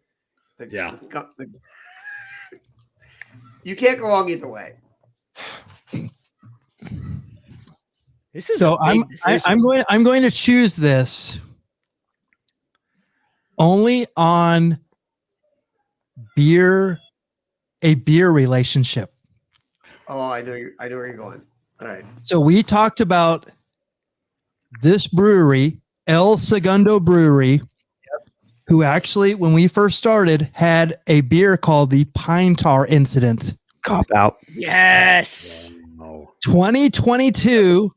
Yeah. You can't go wrong either way. This is So a big decision. I'm going to choose this only on a beer relationship. Oh, I know where you're going. All right. So we talked about this brewery, El Segundo Brewery, who actually, when we first started, had a beer called the Pine Tar Incident. Cop out. Yes. 2022.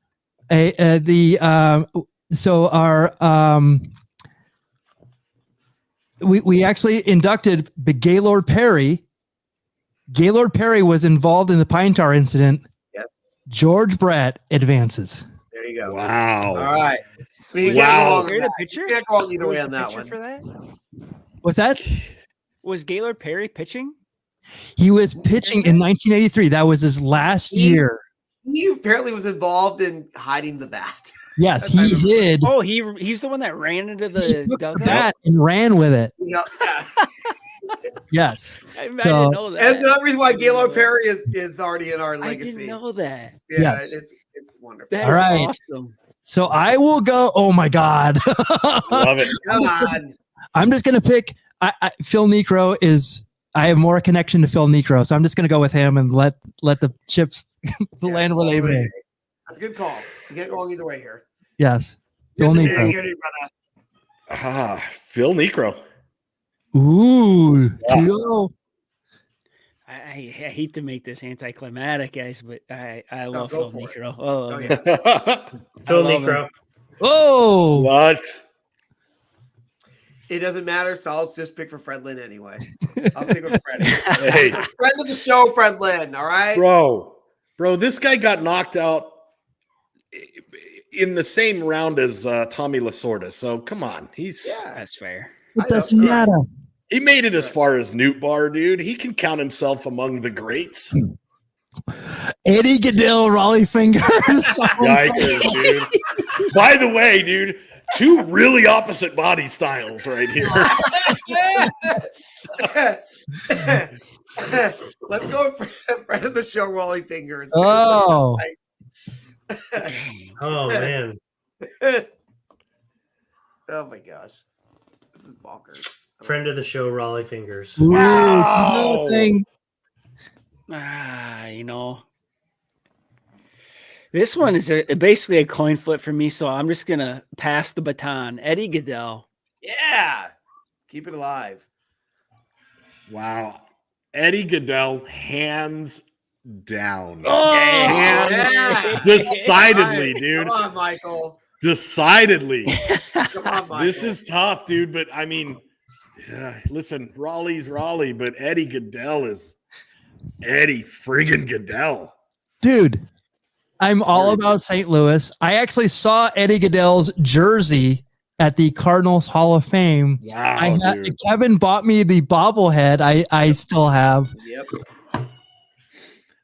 We actually inducted Gaylord Perry. Gaylord Perry was involved in the Pine Tar Incident. Yes. George Brett advances. There you go. Wow. All right. You Wow. can't go wrong on that. You can't go wrong either way on that Picture one. for that? What's that? Was Gaylord Perry pitching? He was pitching in 1983. That was his last year. He apparently was involved in hiding the bat. Yes, he did. Oh, he's the one that ran into He the took the dugout. bat and ran with it. Yeah. Yes. I didn't know that. And that's another reason why Gaylord Perry is already in our I legacy. didn't know that. Yeah, Yes. it's wonderful. That All is right. awesome. So I will go. Oh my God. Love it. Come on. I'm just going to pick Phil Necro is. I have more connection to Phil Necro, so I'm just going to go with him and let the chips land where they may. That's a good call. You can't go wrong either way here. Yes, Phil Necro. Phil Necro. Ooh, Yeah. 2-0. I hate to make this anticlimactic, guys, but I love go Phil for it. Necro. Oh, Oh, yeah. Phil love Necro. Oh, What? It doesn't matter, so I'll just pick for Fred Lynn anyway. I'll stick with Fred. Hey, Friend of the show, Fred Lynn. All right. bro, this guy got knocked out in the same round as Tommy Lasorda. So come on, that's fair. it doesn't it's all right. matter. he made it as far as Newt Bar, dude. He can count himself among the greats. Eddie Goodell, Raleigh Fingers. Yikers, dude. By the way, dude, two really opposite body styles right here. Let's go with friend of the show, Rolling Fingers. Oh. Oh man. Oh my gosh. This is bonkers. Friend of the show, Raleigh Fingers. Ooh, Wow. thing. This one is basically a coin flip for me, so I'm just gonna pass the baton. Eddie Goodell. Yeah. Keep it alive. Wow. Eddie Goodell, hands down. Yeah. Decidedly, dude. Come on, Michael. Decidedly. Come on, Michael. This is tough, dude. But I mean, listen, Raleigh's Raleigh, but Eddie Goodell is Eddie friggin' Goodell. Dude, I'm all about St. Louis. I actually saw Eddie Goodell's jersey at the Cardinals Hall of Fame. Wow, dude. Kevin bought me the bobblehead. I still have. Yep.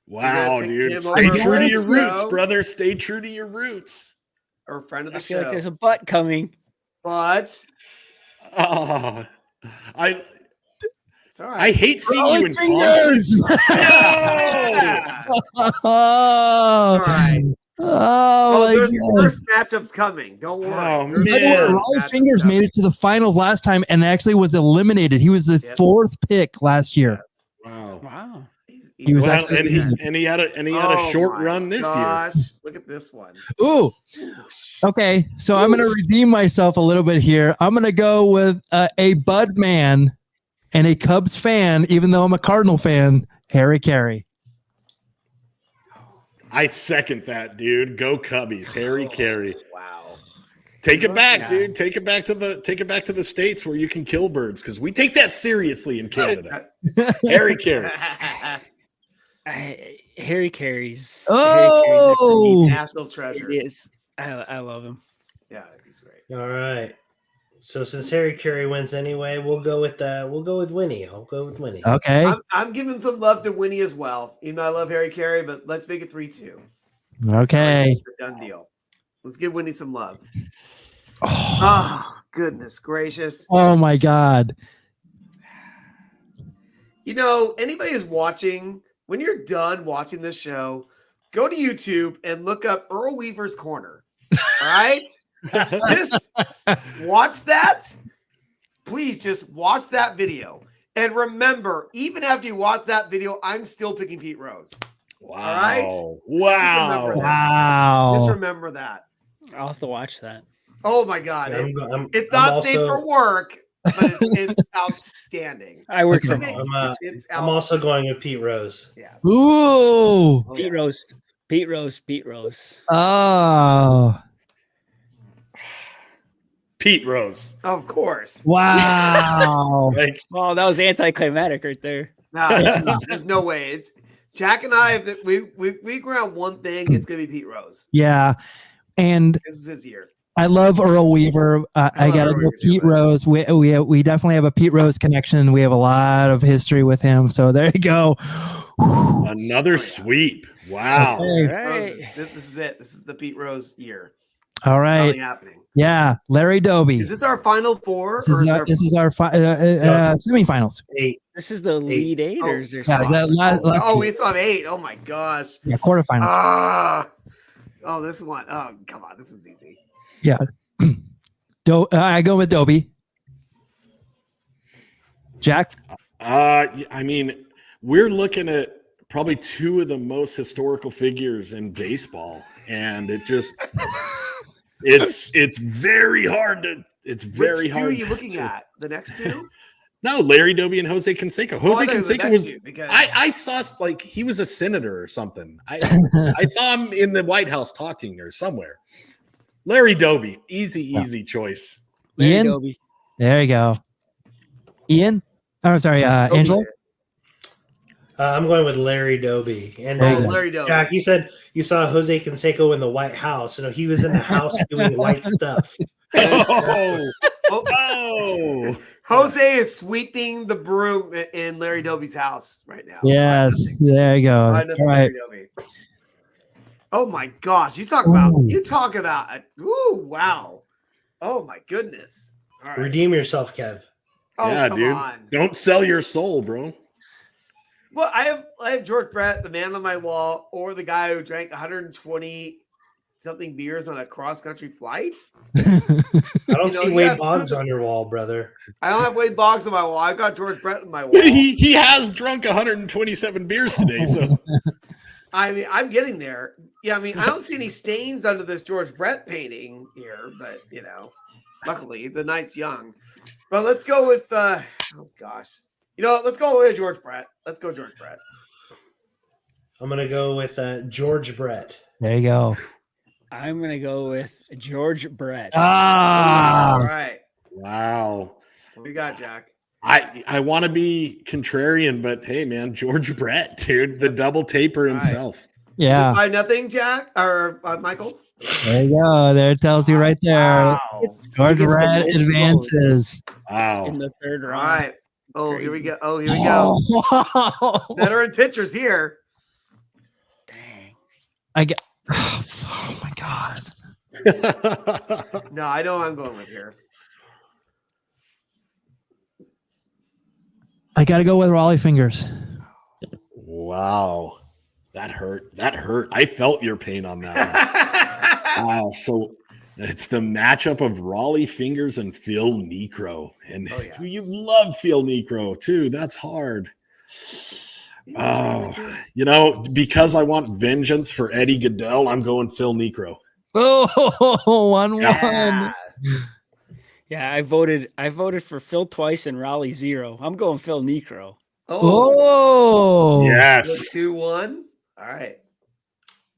Wow, pick dude. him Stay over true to your Joe. roots, brother. Stay true to your roots. Or friend of I the feel show. like there's a butt coming. But Oh, it's all right. I hate seeing you in Fingers! Yeah. Oh, All right. oh, my there's God. worse matchups coming. Don't worry. Oh, There's man. worse Raleigh matchups Fingers coming. made it to the finals last time and actually was eliminated. He was the Yep. fourth pick last year. Wow. Wow. He was Well, actually and he had a Oh short my run this year. gosh. Look at this one. Ooh. Okay, so I'm going to redeem myself a little bit here. I'm going to go with a Bud man and a Cubs fan, even though I'm a Cardinal fan, Harry Carey. I second that, dude. Go Cubbies, Harry Carey. Wow. Take it back, Yeah. dude. Take it back to the states where you can kill birds because we take that seriously in Canada. Harry Carey. Harry Carey's. Oh! National treasure. It is. I love him. Yeah, he's great. All right. So since Harry Carey wins anyway, we'll go with Winnie. I'll go with Winnie. Okay. I'm giving some love to Winnie as well, even though I love Harry Carey, but let's make it 3-2. Okay. It's a done deal. Let's give Winnie some love. Oh, goodness gracious. Oh, my God. You know, anybody who's watching, when you're done watching this show, go to YouTube and look up Earl Weaver's Corner. All right? Just watch that. Please just watch that video. And remember, even after you watch that video, I'm still picking Pete Rose. Wow. right? Wow. Wow. Just remember that. I'll have to watch that. Oh my God. It's I'm not safe also- for work, but it's outstanding. I work Okay. from home. It's I'm also going with Pete Rose. Yeah. Ooh. Oh, Pete yeah. Rose. Pete Rose. Pete Rose. Oh. Pete Rose. Of course. Wow. Like, Oh, that was anticlimactic right there. No, there's no way. It's Jack and I. If we agree on one thing, it's gonna be Pete Rose. Yeah. And This is his year. I love Earl Weaver. I love got to Earl go Weaver too, Pete but- Rose. We definitely have a Pete Rose connection. We have a lot of history with him. So there you go. another sweep. Wow. Okay. Rose this is it. This is the Pete Rose year. All right. Nothing happening. Yeah. Larry Doby. Is this our final four? This is our semifinals. 8. This is the lead eight, or is there Yeah, six? We still have 8. Oh my gosh. yeah, quarterfinals. Ah. Oh, this one. Oh, come on. This one's easy. Yeah. I go with Doby. Jack. I mean, we're looking at probably two of the most historical figures in baseball, and it just it's very hard to Which two are you looking at? The next two? No, Larry Doby and Jose Canseco. Oh, I Jose thought it was the Canseco next was two, because I saw like he was a senator or something. I saw him in the White House talking or somewhere. Larry Doby, easy choice. Larry Ian. Doby. There you go. Ian. Oh, I'm sorry. Doby. Angelo. I'm going with Larry Doby. And There you go. Larry Doby. Jack, you said you saw Jose Canseco in the White House. He was in the house doing white stuff. Oh, Oh, oh. Jose is sweeping the broom in Larry Doby's house right now. Yes. There you go. I All know right. Larry Doby. Oh my gosh! You talk about Ooh. Ooh, wow! Oh my goodness! All right. Redeem yourself, Kev. Oh, Yeah, come dude. on. Don't sell your soul, bro. Well, I have George Brett, the man on my wall, or the guy who drank 120 something beers on a cross-country flight. I don't You know, see you Wade have Boggs two- on your wall, brother. I don't have Wade Boggs on my wall. I've got George Brett on my wall. He has drunk 127 beers today, so I mean, I'm getting there. Yeah, I mean, I don't see any stains under this George Brett painting here, but you know, luckily the night's young. But let's go with oh gosh. You know, let's go with George Brett. Let's go George Brett. I'm gonna go with George Brett. There you go. I'm gonna go with George Brett. Ah, All right. wow. What do you got, Jack? I want to be contrarian, but hey, man, George Brett, dude, the double taper All right. himself. yeah. By nothing, Jack or Michael? There you go. There it tells you right there. Wow. George He gets the Brett most advances. Wow. in the third All round. right. Oh, here we Crazy. go. Oh, here we go. Oh, Veteran pitchers here. Dang. I get. Oh my god. No, I know what I'm going with here. I got to go with Raleigh Fingers. Wow. That hurt. That hurt. I felt your pain on that one. Wow. So it's the matchup of Raleigh Fingers and Phil Necro. And Oh, yeah. you love Phil Necro too. That's hard. Oh, you know, because I want vengeance for Eddie Goodell, I'm going Phil Necro. Oh, 1-1. Yeah. Yeah, I voted for Phil twice and Raleigh 0. I'm going Phil Necro. Oh, Oh, Yes. 2-1. All right.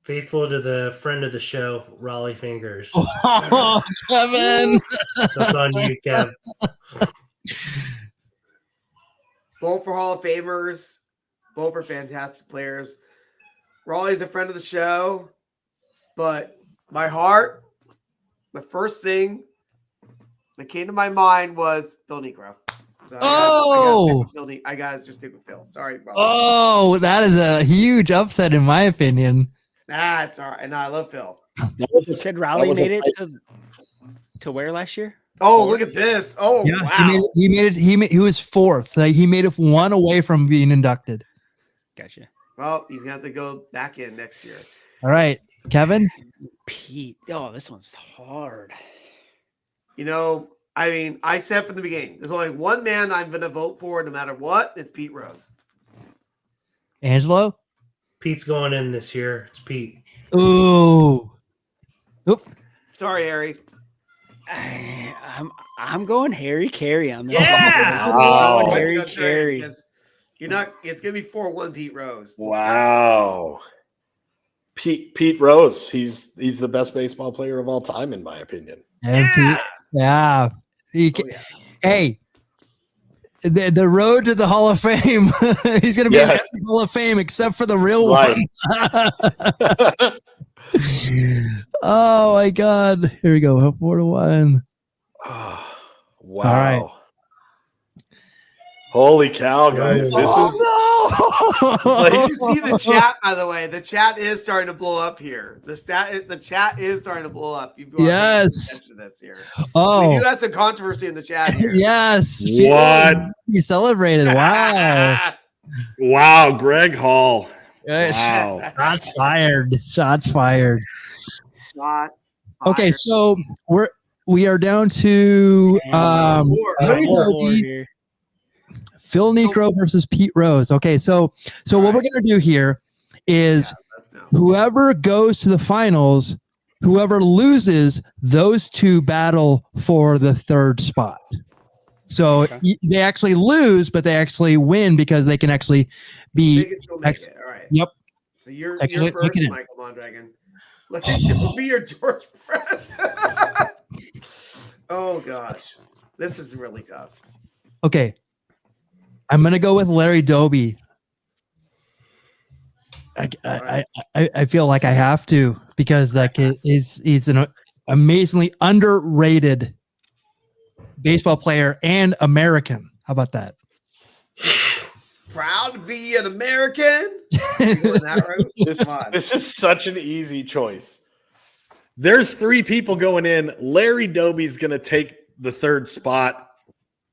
Faithful to the friend of the show, Raleigh Fingers. Oh, Kevin. That's on you, Kev. Both for Hall of Famers. Both are fantastic players. Raleigh's a friend of the show, but my heart, the first thing that came to my mind was Phil Necro. So I gotta just stick with Phil. Sorry, bro. Oh, that is a huge upset in my opinion. Nah, it's all right. And I love Phil. That was You a- said Raleigh was a made it fight. to where last year? Oh, look at this. Oh, Yeah, wow. he was fourth. Like, he made it one away from being inducted. Gotcha. Well, he's gonna have to go back in next year. All right, Kevin. Pete. Oh, this one's hard. You know, I mean, I said from the beginning, there's only one man I'm gonna vote for no matter what. It's Pete Rose. Angelo. Pete's going in this year. It's Pete. Ooh. Oop. Sorry, Harry. I'm going Harry Carey on this. Yeah. one. Wow. I'm going Harry That's right, Carey. because you're not. It's gonna be 4-1 Pete Rose. Wow. Pete Rose. He's the best baseball player of all time, in my opinion. Yeah. Yeah. He Oh, ca- yeah. Hey, the road to the Hall of Fame. He's going to be in Yes. the Hall of Fame, except for the real Right. one. Oh my God! Here we go. 4-1. Wow. All right. Holy cow, guys. This is Did you see the chat? By the way, the chat is starting to blow up here. The chat is starting to blow up. You've got to pay Yes. attention to this here. Oh, We do have some controvery in the chat here. yes. What? You celebrated. Wow. wow, Greg Hall. Yes. Wow. Shots fired. Shots fired. Shots Okay, fired. so we are down to Larry Doby, Here. Phil Necro versus Pete Rose. Okay, so what we're gonna do here is Let's know. whoever goes to the finals, whoever loses, those two battle for the third spot. So they actually lose, but they actually win because they can actually They be. can still make it. All right. Yep. So you're They can first, get in. Michael Mondragon. Let's be your George Brett. Oh gosh, this is really tough. Okay, I'm gonna go with Larry Doby. I feel like I have to because he's an amazingly underrated baseball player and American. How about that? Proud to be an American. You going that route? Come on. This is such an easy choice. There's three people going in. Larry Doby's going to take the third spot.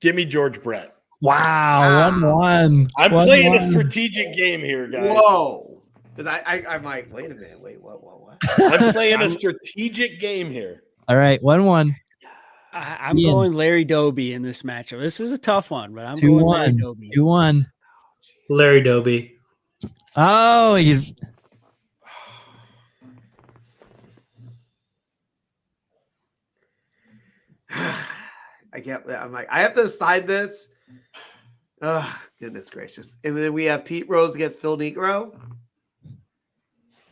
Give me George Brett. Wow, 1-1. I'm 1-1. playing a strategic game here, guys. Whoa. Because I'm like, wait a minute, what? I'm playing a strategic game here. All right, 1-1. I'm Ian. going Larry Doby in this matchup. This is a tough one, but I'm 2-1. going Larry Doby. 2-1. Larry Doby. Oh, you. I'm like, I have to decide this. Oh, goodness gracious. And then we have Pete Rose against Phil Negro.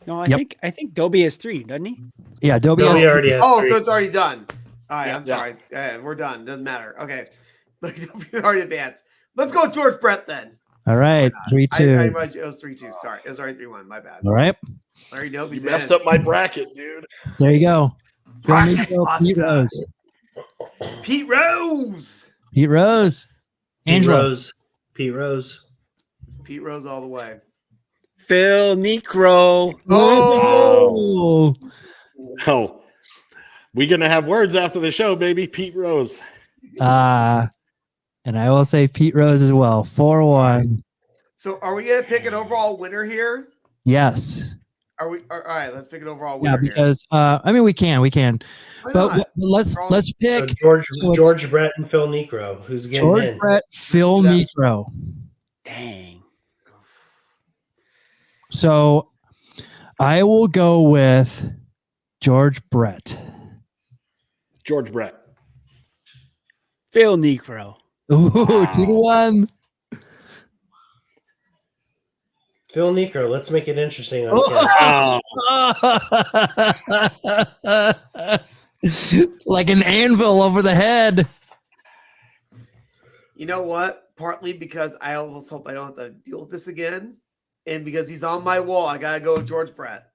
No, I Yep. think Doby has 3, doesn't he? Yeah, Doby. Doby has- already has Oh, 3. so it's already done. All right, Yeah. I'm sorry. We're done. Doesn't matter. Okay. We already advanced. Let's go George Brett then. All right, 3-2. It was 3-2. Sorry. It was already 3-1. My bad. All right, Larry Doby's You messed in. up my bracket, dude. there you go. Bracket Pete buster. Rose. Pete Rose. Pete Rose. Angelo. Pete Rose. Pete Rose all the way. Phil Necro. Oh. Oh, we're gonna have words after the show, baby. Pete Rose. And I will say Pete Rose as well. 4-1. So are we gonna pick an overall winner here? Yes. Are we? All right, let's pick an overall Yeah, winner. because I mean we can, Why but not? let's So pick George Brett and Phil Necro. Who's getting George in? Brett, Phil Yeah. Necro. Dang. So I will go with George Brett. George Brett. Phil Necro. Ooh, 2-1. Phil Necro. Let's make it interesting. On Ken. Like an anvil over the head. You know what? Partly because I almost hope I don't have to deal with this again, and because he's on my wall, I gotta go with George Brett.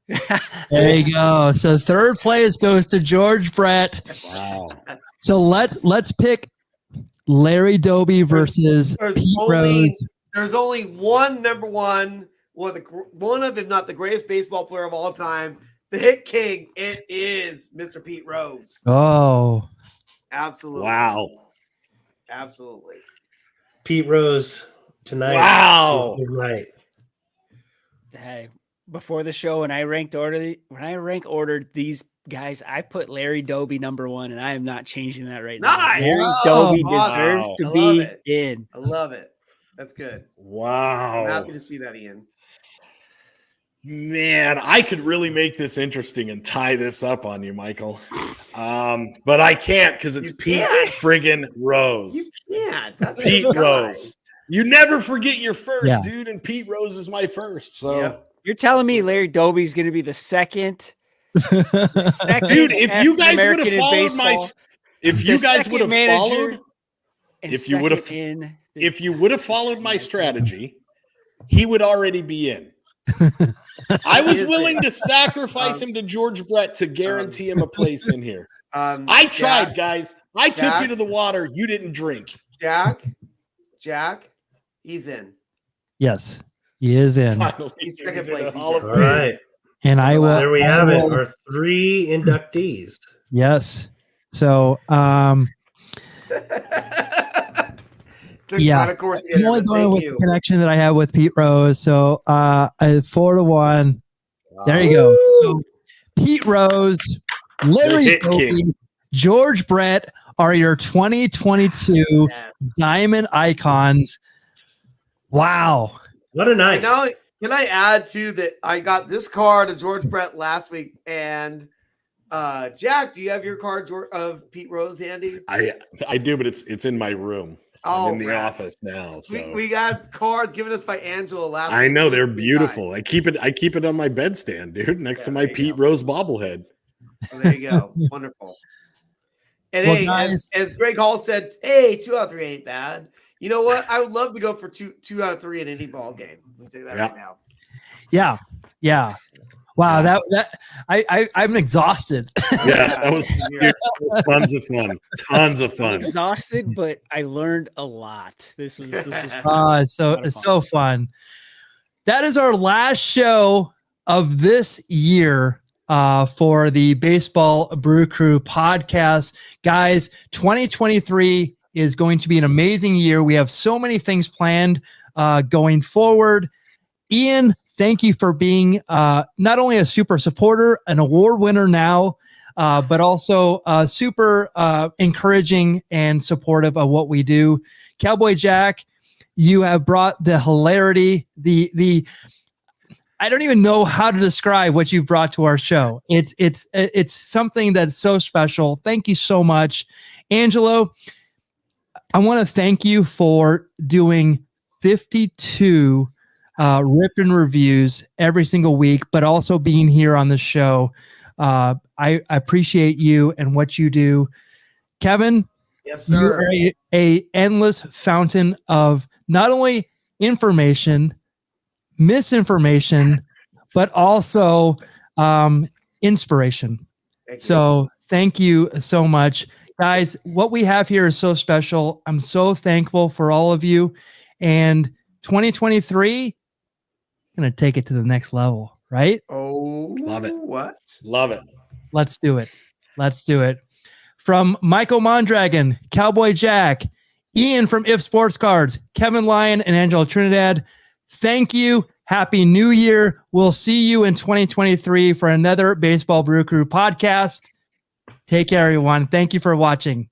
There you go. So third place goes to George Brett. Wow. So let's pick Larry Doby versus Pete Rose. There's only one number one, one of, if not the greatest baseball player of all time, the hit king. It is Mr. Pete Rose. Oh, Absolutely. Wow. Absolutely. Pete Rose tonight. Wow. Right. Hey, before the show, when I rank ordered these guys, I put Larry Doby number 1, and I am not changing that right now. Nice. Larry Oh, Doby awesome. deserves I to love be it. in. I love it. That's good. Wow. I'm happy to see that, Ian. Man, I could really make this interesting and tie this up on you, Michael. But I can't because it's You Pete can't. friggin' Rose. You can't. That's Pete the guy. Rose. You never forget your first, Yeah. dude, and Pete Rose is my first. So, Yep. You're telling me Larry Doby's going to be the second dude, if you guys would African-American have in followed my, baseball, if you the guys second would have manager, followed, and if you would have- second in the- if you would have followed my strategy, he would already be in. I was willing to sacrifice him to George Brett to guarantee him a place in here. I tried, guys. I took Jack? you to the water. You didn't drink. Jack, he's in. yes, he is in, Finally, He's he second was in place. the Hall of All Fame. right. and I will. There we I have it. will- Our 3 inductees. Yes. So, Yeah. Of course, I'm only going with the connection that I have with Pete Rose. So, 4-1. There you go. So, Pete Rose, Larry hit Doby, king. George Brett are your 2022 Diamond Icons. Wow. What a night. Now, can I add to that? I got this card of George Brett last week, and Jack, do you have your card of Pete Rose handy? I do, but it's in my room. Oh, I'm in the rats. office now. So We got cards given us by Angelo last I week. know they're Guys. beautiful. I keep it on my bedstand, dude, next to my there you Pete go. Rose bobblehead. So there you go. Wonderful. And Well, hey, guys- as Greg Hall said, hey, 2 out of 3 ain't bad. You know what? I would love to go for two out of 3 in any ball game. Let me tell you that Yeah. right now. Yeah. Wow. I'm exhausted. Yes, that was, dude, that was tons of fun. Tons of I'm fun. exhausted, but I learned a lot. This was fun. It's so fun. That is our last show of this year for the Baseball Brew Crew podcast. Guys, 2023 is going to be an amazing year. We have so many things planned going forward. Ian, thank you for being not only a super supporter, an award winner now, but also super encouraging and supportive of what we do. Cowboy Jack, you have brought the hilarity, the I don't even know how to describe what you've brought to our show. It's something that's so special. Thank you so much. Angelo, I want to thank you for doing 52 Rippin' reviews every single week, but also being here on the show. I appreciate you and what you do. Kevin, Yes, you sir. are a endless fountain of not only information, misinformation, but also inspiration. Thank you. So thank you so much. Guys, what we have here is so special. I'm so thankful for all of you. And 2023, going to take it to the next level, right? Oh, Love it. What? Love it. Let's do it. Let's do it. From Michael Mondragon, Cowboy Jack, Ian from If Sports Cards, Kevin Lyon, and Angelo Trinidad, thank you. Happy New Year. We'll see you in 2023 for another Baseball Brew Crew podcast. Take care, everyone. Thank you for watching.